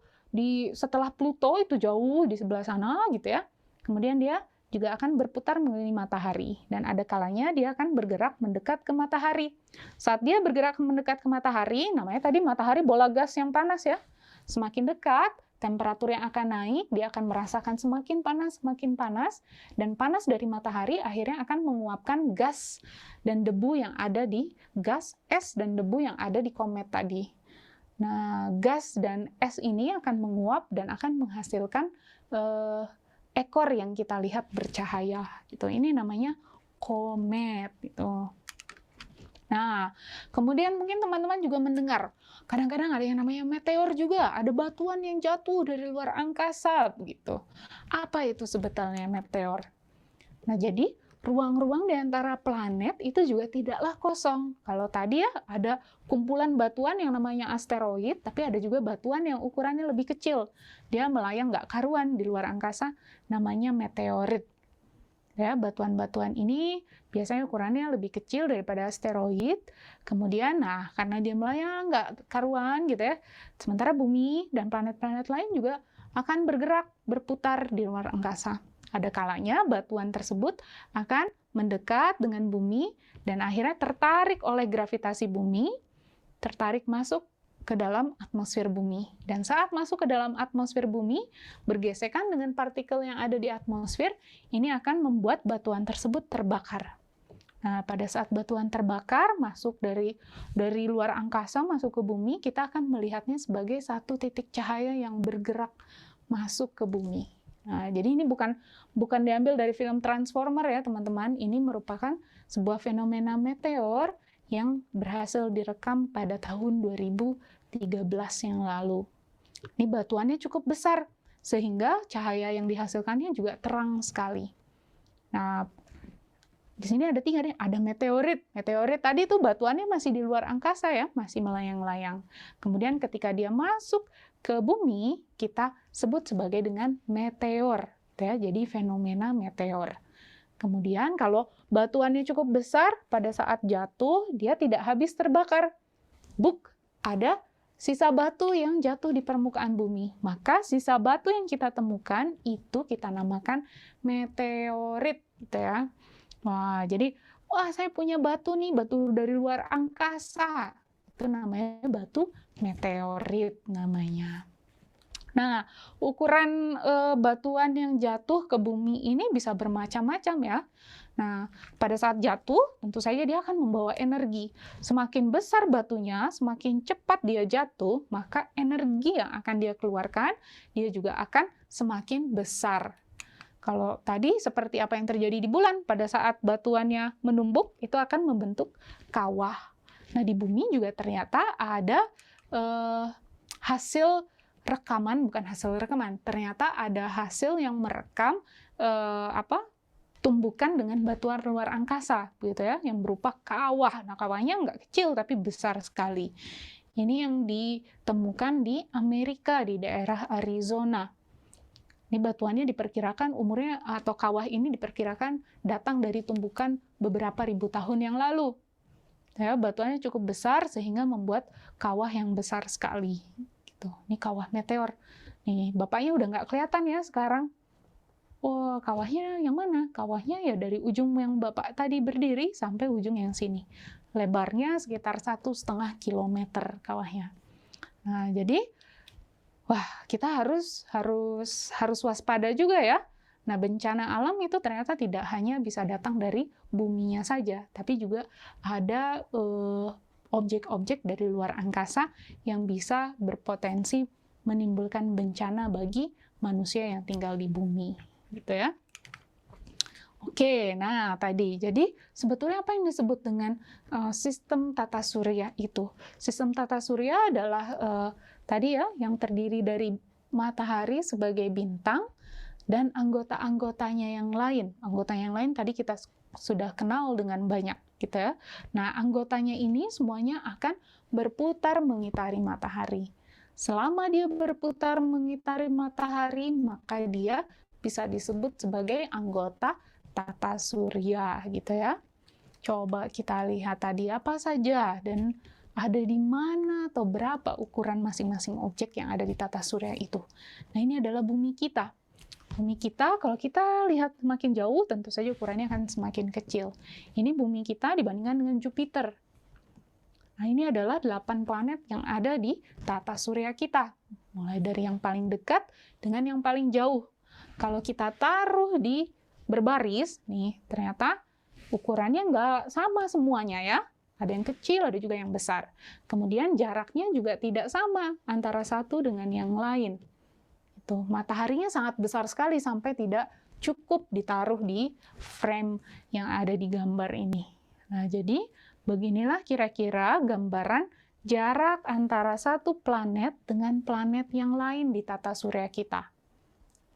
setelah Pluto itu jauh di sebelah sana gitu ya. Kemudian dia juga akan berputar mengelilingi matahari dan ada kalanya dia akan bergerak mendekat ke matahari. Saat dia bergerak mendekat ke matahari, namanya tadi matahari bola gas yang panas ya. Semakin dekat, temperatur yang akan naik, dia akan merasakan semakin panas, dan panas dari matahari akhirnya akan menguapkan gas dan debu yang ada di es dan debu yang ada di komet tadi. Nah, gas dan es ini akan menguap dan akan menghasilkan ekor yang kita lihat bercahaya. Gitu. Ini namanya komet. Gitu. Nah, kemudian mungkin teman-teman juga mendengar, kadang-kadang ada yang namanya meteor juga, ada batuan yang jatuh dari luar angkasa, begitu. Apa itu sebetulnya meteor? Nah, jadi ruang-ruang di antara planet itu juga tidaklah kosong. Kalau tadi ya ada kumpulan batuan yang namanya asteroid, tapi ada juga batuan yang ukurannya lebih kecil. Dia melayang nggak karuan di luar angkasa, namanya meteorit. Ya, batuan-batuan ini biasanya ukurannya lebih kecil daripada asteroid. Kemudian, nah karena dia melayang nggak karuan gitu ya, sementara bumi dan planet-planet lain juga akan bergerak, berputar di luar angkasa. Ada kalanya batuan tersebut akan mendekat dengan bumi dan akhirnya tertarik oleh gravitasi bumi, tertarik masuk ke dalam atmosfer bumi. Dan saat masuk ke dalam atmosfer bumi, bergesekan dengan partikel yang ada di atmosfer, ini akan membuat batuan tersebut terbakar. Nah, pada saat batuan terbakar, masuk dari luar angkasa, masuk ke bumi, kita akan melihatnya sebagai satu titik cahaya yang bergerak masuk ke bumi. Nah, jadi ini bukan diambil dari film Transformer ya, teman-teman. Ini merupakan sebuah fenomena meteor yang berhasil direkam pada tahun 2013. 13 yang lalu. Ini batuannya cukup besar, sehingga cahaya yang dihasilkannya juga terang sekali. Nah, di sini ada 3 nih, ada meteorit. Meteorit tadi tuh batuannya masih di luar angkasa ya, masih melayang-layang. Kemudian ketika dia masuk ke bumi, kita sebut sebagai dengan meteor. Ya, jadi fenomena meteor. Kemudian kalau batuannya cukup besar, pada saat jatuh, dia tidak habis terbakar. Ada sisa batu yang jatuh di permukaan bumi. Maka sisa batu yang kita temukan, itu kita namakan meteorit. Gitu ya. Wah, jadi, saya punya batu nih, batu dari luar angkasa. Itu namanya batu meteorit namanya. Nah, ukuran batuan yang jatuh ke bumi ini bisa bermacam-macam ya. Nah, pada saat jatuh, tentu saja dia akan membawa energi. Semakin besar batunya, semakin cepat dia jatuh, maka energi yang akan dia keluarkan, dia juga akan semakin besar. Kalau tadi seperti apa yang terjadi di bulan, pada saat batuannya menumbuk, itu akan membentuk kawah. Nah, di bumi juga ternyata ada hasil rekaman, bukan hasil rekaman, ternyata ada hasil yang merekam tumbukan dengan batuan luar angkasa, gitu ya, yang berupa kawah. Nah, kawahnya nggak kecil, tapi besar sekali. Ini yang ditemukan di Amerika, di daerah Arizona. Ini batuannya diperkirakan umurnya, atau kawah ini diperkirakan datang dari tumbukan beberapa ribu tahun yang lalu. Ya, batuannya cukup besar sehingga membuat kawah yang besar sekali. Gitu. Ini kawah meteor. Nih, bapaknya udah nggak kelihatan ya sekarang. Wah, kawahnya yang mana? Kawahnya ya dari ujung yang bapak tadi berdiri sampai ujung yang sini. Lebarnya sekitar 1,5 kilometer kawahnya. Nah, jadi kita harus waspada juga ya. Nah, bencana alam itu ternyata tidak hanya bisa datang dari buminya saja, tapi juga ada objek-objek dari luar angkasa yang bisa berpotensi menimbulkan bencana bagi manusia yang tinggal di bumi, gitu ya. Oke, nah tadi, jadi sebetulnya apa yang disebut dengan sistem tata surya itu? Sistem tata surya adalah tadi ya, yang terdiri dari matahari sebagai bintang dan anggota-anggotanya yang lain. Anggota yang lain tadi kita sudah kenal dengan banyak, gitu ya. Nah, anggotanya ini semuanya akan berputar mengitari matahari. Selama dia berputar mengitari matahari, maka dia bisa disebut sebagai anggota tata surya, gitu ya. Coba kita lihat tadi apa saja dan ada di mana atau berapa ukuran masing-masing objek yang ada di tata surya itu. Nah, ini adalah bumi kita. Bumi kita, kalau kita lihat semakin jauh, tentu saja ukurannya akan semakin kecil. Ini bumi kita dibandingkan dengan Jupiter. Nah, ini adalah 8 planet yang ada di tata surya kita. Mulai dari yang paling dekat dengan yang paling jauh. Kalau kita taruh di berbaris, nih, ternyata ukurannya nggak sama semuanya ya. Ada yang kecil, ada juga yang besar. Kemudian jaraknya juga tidak sama antara satu dengan yang lain. Itu mataharinya sangat besar sekali sampai tidak cukup ditaruh di frame yang ada di gambar ini. Nah, jadi beginilah kira-kira gambaran jarak antara satu planet dengan planet yang lain di tata surya kita.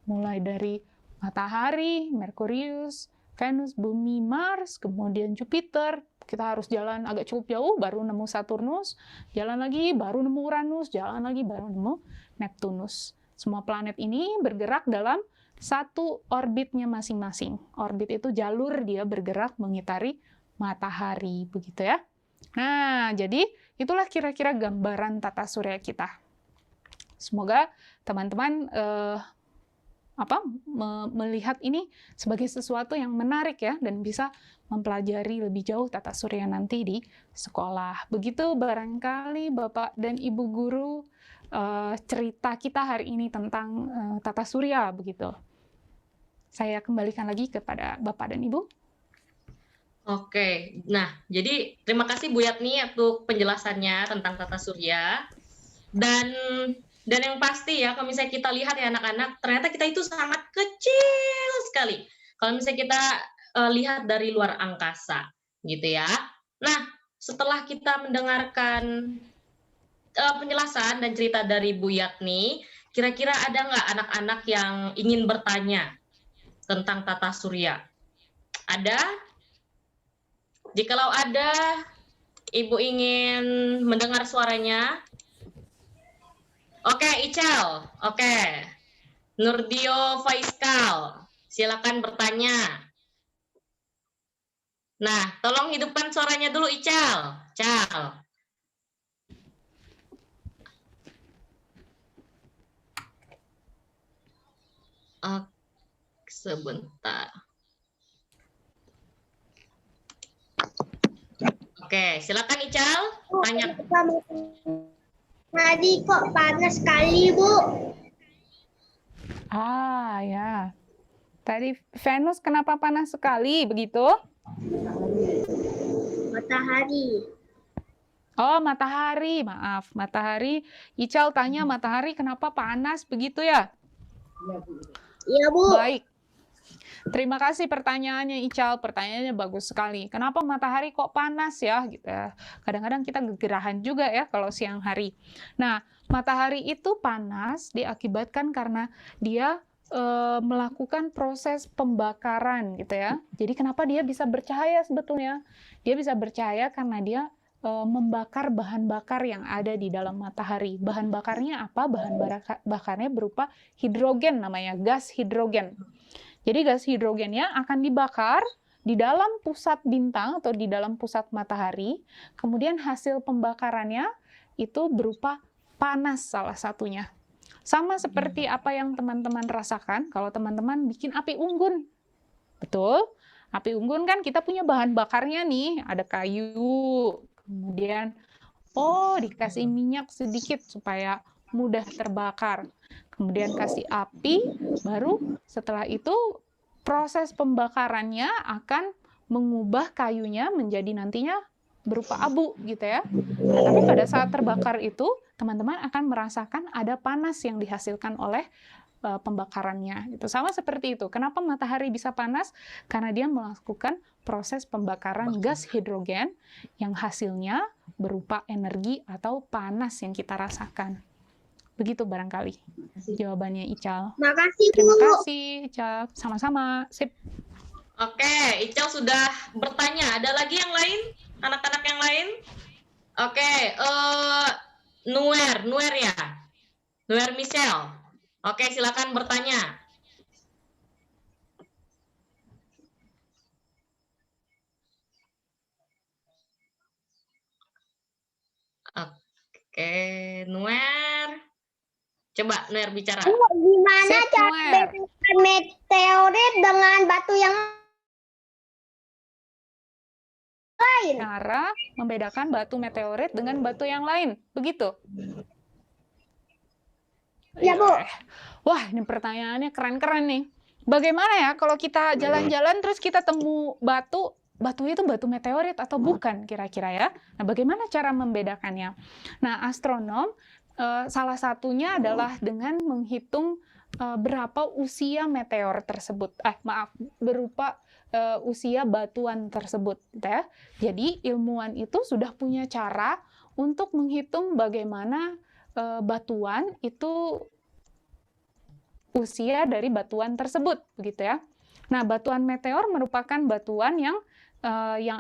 Mulai dari matahari, Merkurius, Venus, Bumi, Mars, kemudian Jupiter. Kita harus jalan agak cukup jauh, baru nemu Saturnus, jalan lagi, baru nemu Uranus, jalan lagi, baru nemu Neptunus. Semua planet ini bergerak dalam satu orbitnya masing-masing. Orbit itu jalur dia bergerak mengitari matahari, begitu ya. Nah, jadi itulah kira-kira gambaran tata surya kita. Semoga teman-teman melihat ini sebagai sesuatu yang menarik ya, dan bisa mempelajari lebih jauh tata surya nanti di sekolah. Begitu barangkali Bapak dan Ibu guru cerita kita hari ini tentang tata surya, begitu. Saya kembalikan lagi kepada Bapak dan Ibu. Oke, nah jadi terima kasih Bu Yatni untuk penjelasannya tentang tata surya. Dan yang pasti ya, kalau misalnya kita lihat ya anak-anak, ternyata kita itu sangat kecil sekali. Kalau misalnya kita lihat dari luar angkasa, gitu ya. Nah, setelah kita mendengarkan penjelasan dan cerita dari Bu Yatni, kira-kira ada nggak anak-anak yang ingin bertanya tentang tata surya? Ada? Jikalau ada, Ibu ingin mendengar suaranya. Oke, Ical. Oke. Nurdio Faiskal, silakan bertanya. Nah, tolong hidupkan suaranya dulu, Ical. Cal. Sebentar. Oke, silakan Ical, tanya. Tadi kok panas sekali, Bu? Ah, ya. Tadi Venus kenapa panas sekali begitu? Matahari. Oh, matahari. Maaf, matahari. Ical tanya matahari kenapa panas begitu ya? Iya, Bu. Baik. Terima kasih pertanyaannya Ical. Pertanyaannya bagus sekali. Kenapa matahari kok panas ya? Gitu ya. Kadang-kadang kita gegerahan juga ya kalau siang hari. Nah, matahari itu panas diakibatkan karena dia melakukan proses pembakaran gitu ya. Jadi kenapa dia bisa bercahaya sebetulnya? Dia bisa bercahaya karena dia membakar bahan bakar yang ada di dalam matahari. Bahan bakarnya apa? Bahan bakarnya berupa hidrogen namanya, gas hidrogen. Jadi gas hidrogennya akan dibakar di dalam pusat bintang atau di dalam pusat matahari. Kemudian hasil pembakarannya itu berupa panas salah satunya. Sama seperti apa yang teman-teman rasakan kalau teman-teman bikin api unggun. Betul? Api unggun kan kita punya bahan bakarnya nih, ada kayu, kemudian dikasih minyak sedikit supaya mudah terbakar. Kemudian kasih api, baru setelah itu proses pembakarannya akan mengubah kayunya menjadi nantinya berupa abu gitu ya. Nah, tapi pada saat terbakar itu teman-teman akan merasakan ada panas yang dihasilkan oleh pembakarannya. Itu sama seperti itu. Kenapa matahari bisa panas? Karena dia melakukan proses pembakaran gas hidrogen yang hasilnya berupa energi atau panas yang kita rasakan. Begitu barangkali jawabannya Ical. Makasih, Bu. Terima kasih Ical. Sama-sama. Sip. Oke, Ical sudah bertanya. Ada lagi yang lain? Anak-anak yang lain? Oke, Nuer ya? Nuer Michelle. Oke, silakan bertanya. Oke, Nuer. Coba Nuer bicara. Gimana Sip, cara Nuer. membedakan meteorit dengan batu yang lain? Cara membedakan batu meteorit dengan batu yang lain. Begitu? Ya, Bu. Wah, ini pertanyaannya keren-keren nih. Bagaimana ya kalau kita jalan-jalan terus kita temu batu itu batu meteorit atau bukan kira-kira ya? Nah, bagaimana cara membedakannya? Nah, astronom salah satunya adalah dengan menghitung berapa usia meteor tersebut. Berupa usia batuan tersebut, gitu ya. Jadi ilmuwan itu sudah punya cara untuk menghitung bagaimana batuan itu usia dari batuan tersebut, begitu ya. Nah, batuan meteor merupakan batuan yang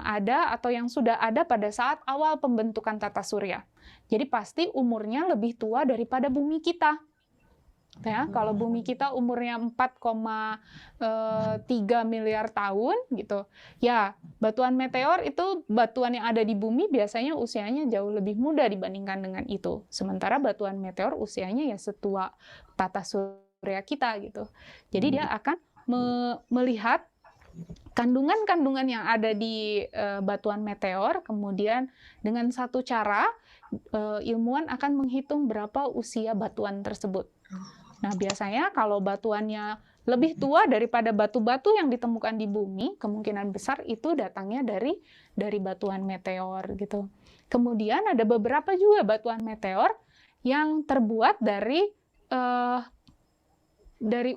ada atau yang sudah ada pada saat awal pembentukan tata surya. Jadi pasti umurnya lebih tua daripada bumi kita. Ya, kalau bumi kita umurnya 4,3 miliar tahun gitu. Ya, batuan meteor itu batuan yang ada di bumi biasanya usianya jauh lebih muda dibandingkan dengan itu. Sementara batuan meteor usianya ya setua tata surya kita gitu. Jadi dia akan melihat kandungan-kandungan yang ada di batuan meteor, kemudian dengan satu cara ilmuwan akan menghitung berapa usia batuan tersebut. Nah, biasanya kalau batuannya lebih tua daripada batu-batu yang ditemukan di bumi, kemungkinan besar itu datangnya dari batuan meteor gitu. Kemudian ada beberapa juga batuan meteor yang terbuat dari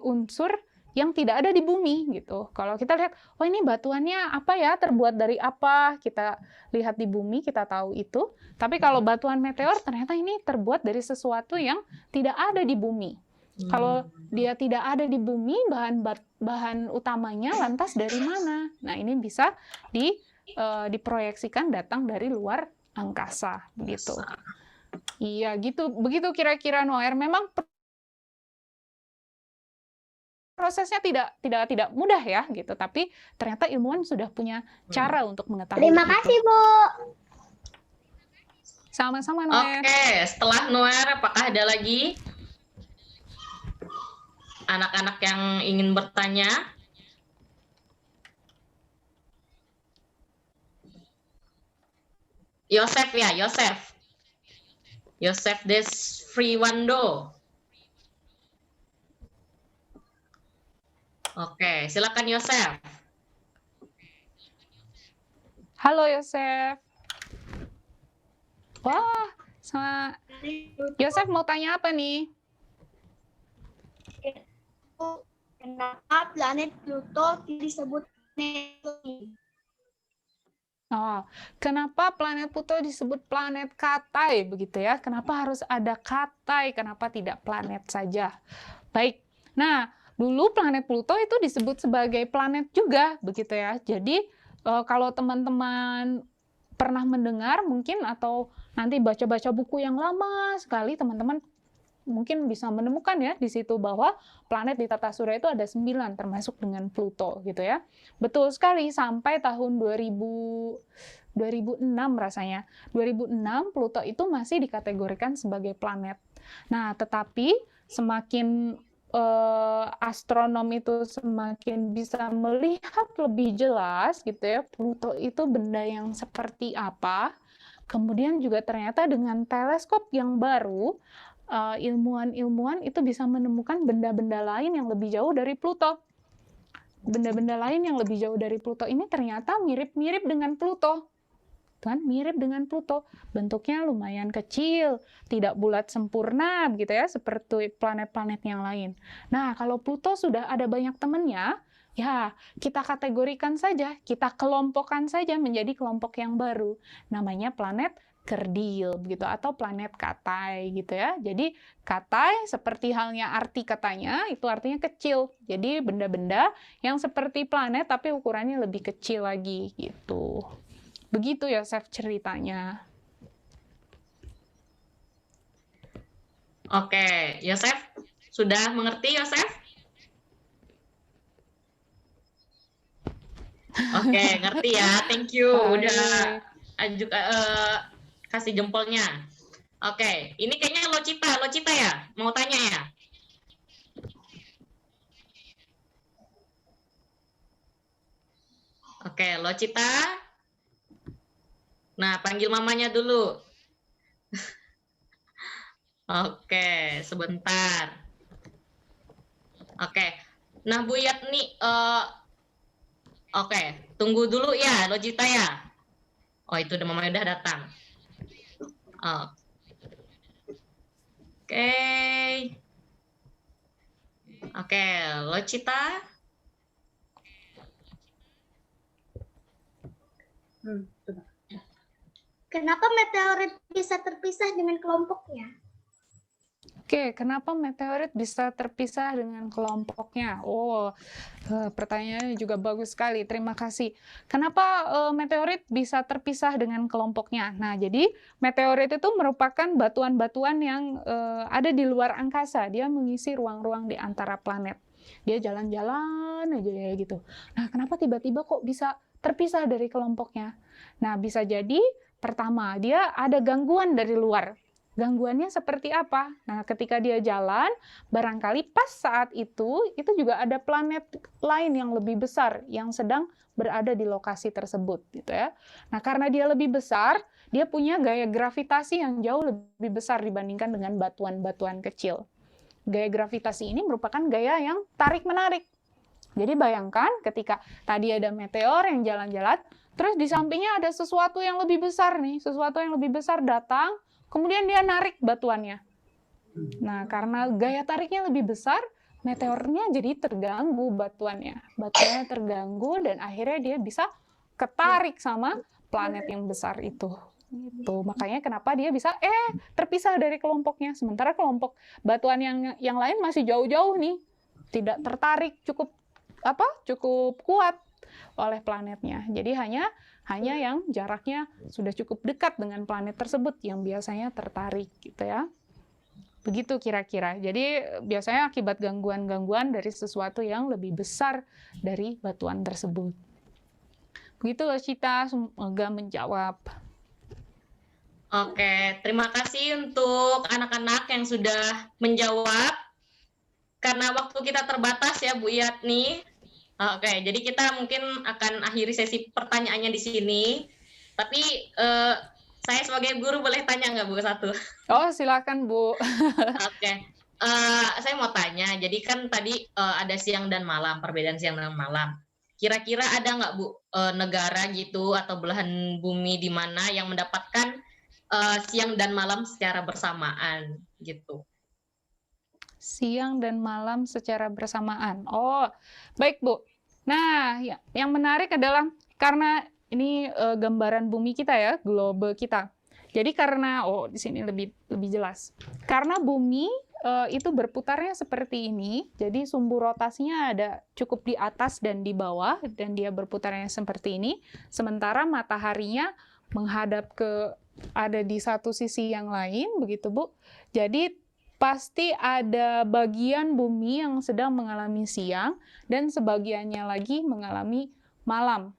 unsur yang tidak ada di bumi gitu. Kalau kita lihat, oh ini batuannya apa ya, terbuat dari apa, kita lihat di bumi, kita tahu itu. Tapi kalau batuan meteor ternyata ini terbuat dari sesuatu yang tidak ada di bumi. Kalau dia tidak ada di bumi, bahan utamanya lantas dari mana? Nah, ini bisa diproyeksikan datang dari luar angkasa gitu. Iya, gitu. Begitu kira-kira Noer. Memang prosesnya tidak mudah ya gitu, tapi ternyata ilmuwan sudah punya cara untuk mengetahui. Terima itu. kasih, Bu. Sama-sama Noer. Oke, setelah Noer, apakah ada lagi anak-anak yang ingin bertanya? Yosef ya, Yosef. Yosef Desfriwando. Oke, silakan Yosef. Halo Yosef. Wah, sama Yosef mau tanya apa nih? Kenapa planet Pluto disebut Neptune? Oh, kenapa planet Pluto disebut planet Katai begitu ya? Kenapa harus ada Katai? Kenapa tidak planet saja? Baik. Nah, dulu planet Pluto itu disebut sebagai planet juga begitu ya. Jadi kalau teman-teman pernah mendengar mungkin atau nanti baca-baca buku yang lama sekali, teman-teman mungkin bisa menemukan ya di situ bahwa planet di tata surya itu ada 9 termasuk dengan Pluto gitu ya. Betul sekali sampai tahun 2006 rasanya. 2006 Pluto itu masih dikategorikan sebagai planet. Nah, tetapi semakin astronom itu semakin bisa melihat lebih jelas gitu ya, Pluto itu benda yang seperti apa. Kemudian juga ternyata dengan teleskop yang baru, ilmuwan-ilmuwan itu bisa menemukan benda-benda lain yang lebih jauh dari Pluto. Benda-benda lain yang lebih jauh dari Pluto ini ternyata mirip-mirip dengan Pluto. Kan mirip dengan Pluto, bentuknya lumayan kecil, tidak bulat sempurna gitu ya, seperti planet-planet yang lain. Nah, kalau Pluto sudah ada banyak temannya, ya kita kategorikan saja, kita kelompokkan saja menjadi kelompok yang baru, namanya planet kerdil gitu atau planet Katai gitu ya. Jadi Katai seperti halnya arti katanya itu artinya kecil. Jadi benda-benda yang seperti planet tapi ukurannya lebih kecil lagi gitu. Begitu Yosef ceritanya. Oke, Yosef, sudah mengerti Yosef? Oke, ngerti ya. Thank you udah kasih jempolnya. Oke, ini kayaknya Locita ya? Mau tanya ya? Oke, Locita. Nah, panggil mamanya dulu. Oke, sebentar. Oke. Nah, Bu Yatni, oke, tunggu dulu ya, Locita ya. Oh, itu udah mamanya udah datang. Oke. Oke, Locita. Kenapa meteorit bisa terpisah dengan kelompoknya? Oke, kenapa meteorit bisa terpisah dengan kelompoknya? Oh, pertanyaannya juga bagus sekali. Terima kasih. Kenapa meteorit bisa terpisah dengan kelompoknya? Nah, jadi meteorit itu merupakan batuan-batuan yang ada di luar angkasa. Dia mengisi ruang-ruang di antara planet. Dia jalan-jalan aja ya gitu. Nah, kenapa tiba-tiba kok bisa terpisah dari kelompoknya? Nah, bisa jadi pertama, dia ada gangguan dari luar. Gangguannya seperti apa? Nah, ketika dia jalan, barangkali pas saat itu juga ada planet lain yang lebih besar yang sedang berada di lokasi tersebut, gitu ya. Nah, karena dia lebih besar, dia punya gaya gravitasi yang jauh lebih besar dibandingkan dengan batuan-batuan kecil. Gaya gravitasi ini merupakan gaya yang tarik-menarik. Jadi bayangkan ketika tadi ada meteor yang jalan-jalan, terus di sampingnya ada sesuatu yang lebih besar nih, sesuatu yang lebih besar datang, kemudian dia narik batuannya. Nah, karena gaya tariknya lebih besar, meteornya jadi terganggu batuannya terganggu dan akhirnya dia bisa ketarik sama planet yang besar itu. Itu makanya kenapa dia bisa terpisah dari kelompoknya, sementara kelompok batuan yang lain masih jauh-jauh nih, tidak tertarik cukup kuat oleh planetnya. Jadi hanya yang jaraknya sudah cukup dekat dengan planet tersebut yang biasanya tertarik gitu ya. Begitu kira-kira. Jadi biasanya akibat gangguan-gangguan dari sesuatu yang lebih besar dari batuan tersebut. Begitu loh Cita, semoga menjawab. Oke, terima kasih untuk anak-anak yang sudah menjawab. Karena waktu kita terbatas ya Bu Yatni. Oke, jadi kita mungkin akan akhiri sesi pertanyaannya di sini. Tapi saya sebagai guru boleh tanya nggak Bu satu? Oh silakan Bu. Oke, saya mau tanya. Jadi kan tadi ada siang dan malam, perbedaan siang dan malam. Kira-kira ada nggak Bu negara gitu atau belahan bumi di mana yang mendapatkan siang dan malam secara bersamaan gitu? Siang dan malam secara bersamaan. Oh, baik Bu. Nah, yang menarik adalah karena ini gambaran bumi kita ya, globe kita. Jadi karena di sini lebih jelas. Karena bumi itu berputarnya seperti ini, jadi sumbu rotasinya ada cukup di atas dan di bawah dan dia berputarnya seperti ini. Sementara mataharinya menghadap ada di satu sisi yang lain, begitu Bu. Jadi pasti ada bagian bumi yang sedang mengalami siang dan sebagiannya lagi mengalami malam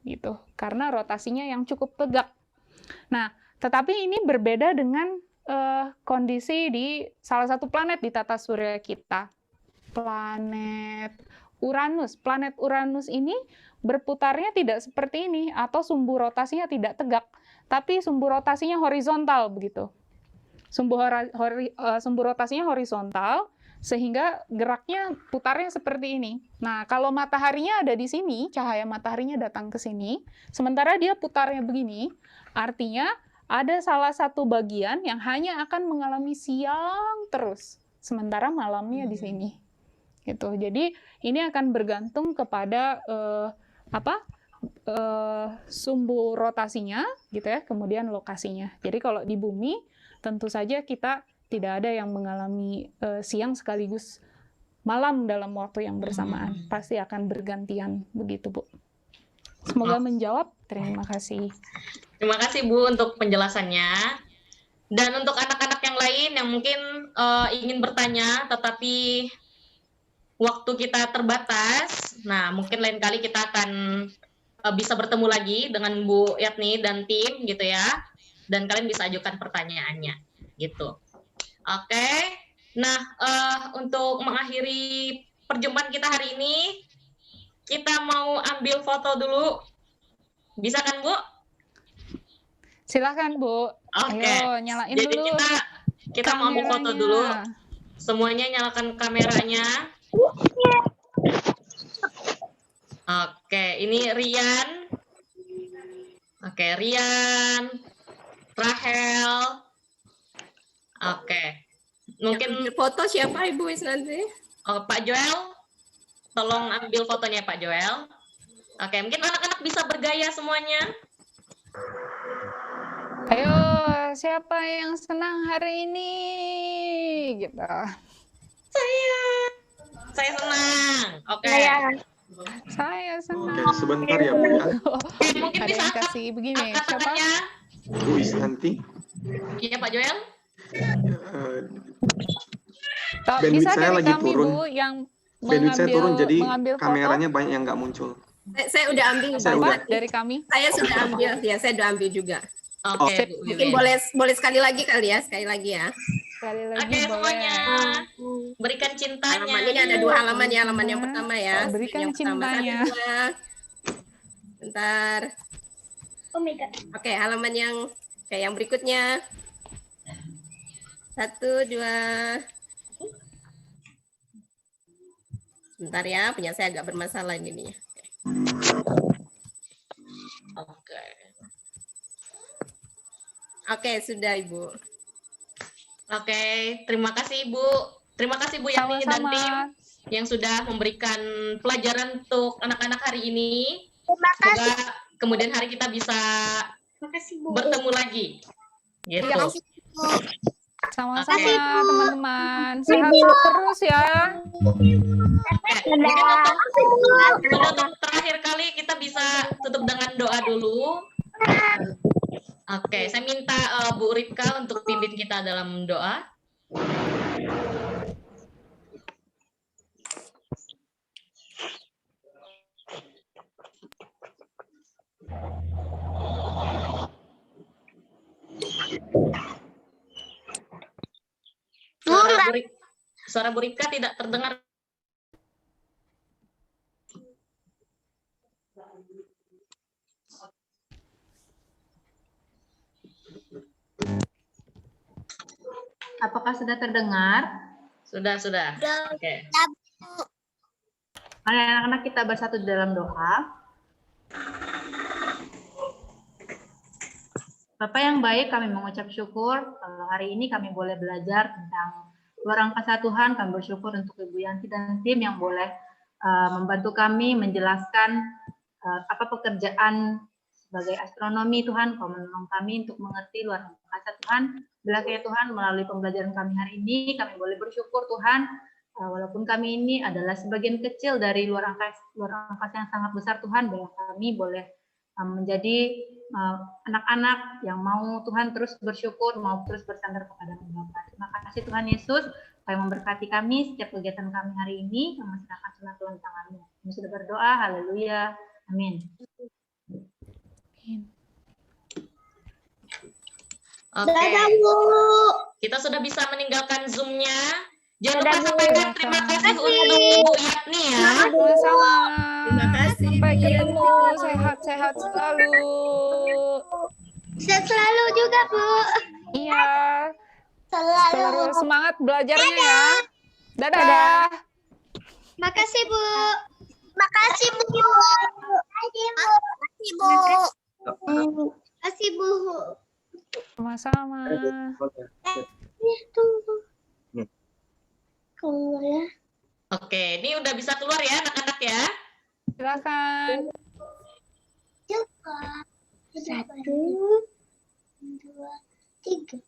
gitu karena rotasinya yang cukup tegak. Nah, tetapi ini berbeda dengan kondisi di salah satu planet di tata surya kita. Planet Uranus. Planet Uranus ini berputarnya tidak seperti ini atau sumbu rotasinya tidak tegak, tapi sumbu rotasinya horizontal begitu. Sumbu rotasinya horizontal sehingga geraknya putarnya seperti ini. Nah, kalau mataharinya ada di sini, cahaya mataharinya datang ke sini, sementara dia putarnya begini, artinya ada salah satu bagian yang hanya akan mengalami siang terus, sementara malamnya di sini. Gitu. Jadi ini akan bergantung kepada sumbu rotasinya, gitu ya, kemudian lokasinya. Jadi kalau di bumi tentu saja kita tidak ada yang mengalami siang sekaligus malam dalam waktu yang bersamaan. Pasti akan bergantian begitu, Bu. Semoga menjawab. Terima kasih. Terima kasih Bu untuk penjelasannya. Dan untuk anak-anak yang lain yang mungkin ingin bertanya tetapi waktu kita terbatas, nah mungkin lain kali kita akan bisa bertemu lagi dengan Bu Yatni dan tim gitu ya. Dan kalian bisa ajukan pertanyaannya gitu. Oke. Nah, untuk mengakhiri perjumpaan kita hari ini, kita mau ambil foto dulu. Bisa kan, Bu? Silakan, Bu. Oke. Ayo, nyalain jadi dulu. kita mau ambil foto dulu. Semuanya nyalakan kameranya. Oke, ini Rian. Oke, Rian. Rahel. Oke. Mungkin foto siapa Ibu nanti? Pak Joel. Tolong ambil fotonya Pak Joel. Oke, mungkin anak-anak bisa bergaya semuanya. Ayo, siapa yang senang hari ini? Gitu. Saya senang. Oke. Saya senang. Oke, sebentar ya Bu ya. Oke, mungkin Ada bisa yang kasih begini. angkat Siapa? tangannya. Bu Isnanti. Iya Pak Joel. Bandwidth Bisa saya dari lagi kami, turun. Bu, yang Bandwidth saya turun jadi mengambil foto. kameranya banyak yang nggak muncul. Saya udah ambil. Saya Pak. udah. Dari kami. Saya sudah ambil. Ya, saya udah ambil juga. Oke, Bu Mungkin Wiwin. boleh sekali lagi kali ya, sekali lagi ya. Sekali lagi Oke, boleh. semuanya. Berikan cintanya. Halaman ini ada 2 halaman ya, halaman yang pertama ya. Berikan yang pertama. cintanya. 1, 2. Bentar. Oh my God. Oke, halaman yang berikutnya. 1, 2. Bentar ya, punya saya agak bermasalah ini. Oke. Oke, sudah Ibu. Oke, terima kasih Ibu. Terima kasih Bu Yani dan tim. Sama-sama. yang sudah memberikan pelajaran untuk anak-anak hari ini. Terima kasih. Semoga kemudian hari kita bisa Makasih Bu. bertemu lagi. Gitu. Terima kasih Bu. Sama-sama Oke. teman-teman. Sehat terus ya. Oke, mungkin untuk terakhir kali kita bisa tutup dengan doa dulu. Oke, saya minta Bu Ripka untuk pimpin kita dalam doa. Suara Bu Ripka tidak terdengar. Apakah sudah terdengar? Sudah. Oke. Mari anak-anak kita bersatu di dalam doa. Bapak yang baik, kami mengucap syukur kalau hari ini kami boleh belajar tentang luar angkasa Tuhan. Kami bersyukur untuk Ibu Yanti dan tim yang boleh membantu kami menjelaskan apa pekerjaan sebagai astronomi Tuhan. Kau menolong kami untuk mengerti luar angkasa Tuhan. Bila ya Tuhan, melalui pembelajaran kami hari ini, kami boleh bersyukur Tuhan, walaupun kami ini adalah sebagian kecil dari luar angkasa yang sangat besar Tuhan, bahwa kami boleh menjadi anak-anak yang mau Tuhan terus bersyukur, mau terus bersandar kepada Bapa. Terima kasih Tuhan Yesus, yang memberkati kami setiap kegiatan kami hari ini, yang menyerahkan semua Tuhan tangan-Mu. Kami sudah berdoa, haleluya, amin. Oke. Dadah Bu. Kita sudah bisa meninggalkan Zoom-nya. Jangan lupa sampaikan terima kasih untuk Ibu Yatni ya. Sama-sama. Terima kasih. Sampai ketemu. Sehat-sehat selalu. Sehat selalu juga Bu. Iya. Selalu. Terus semangat belajarnya ya. Dadah. Makasih Bu. Makasih Bu. Makasih Bu. Makasih Bu. Sama-sama. Itu. Keluar ya. Oke, ini udah bisa keluar ya anak-anak ya. Silakan. Coba. 1, 2, 3.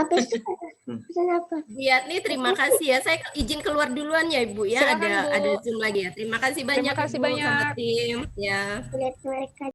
Apa itu? Pesan apa? Yatni, terima kasih ya. Saya izin keluar duluan ya Ibu ya. Silakan, Bu. Ada Zoom lagi ya. Terima kasih banyak. kasih Ibu, banyak. sama tim ya. Lihat mereka.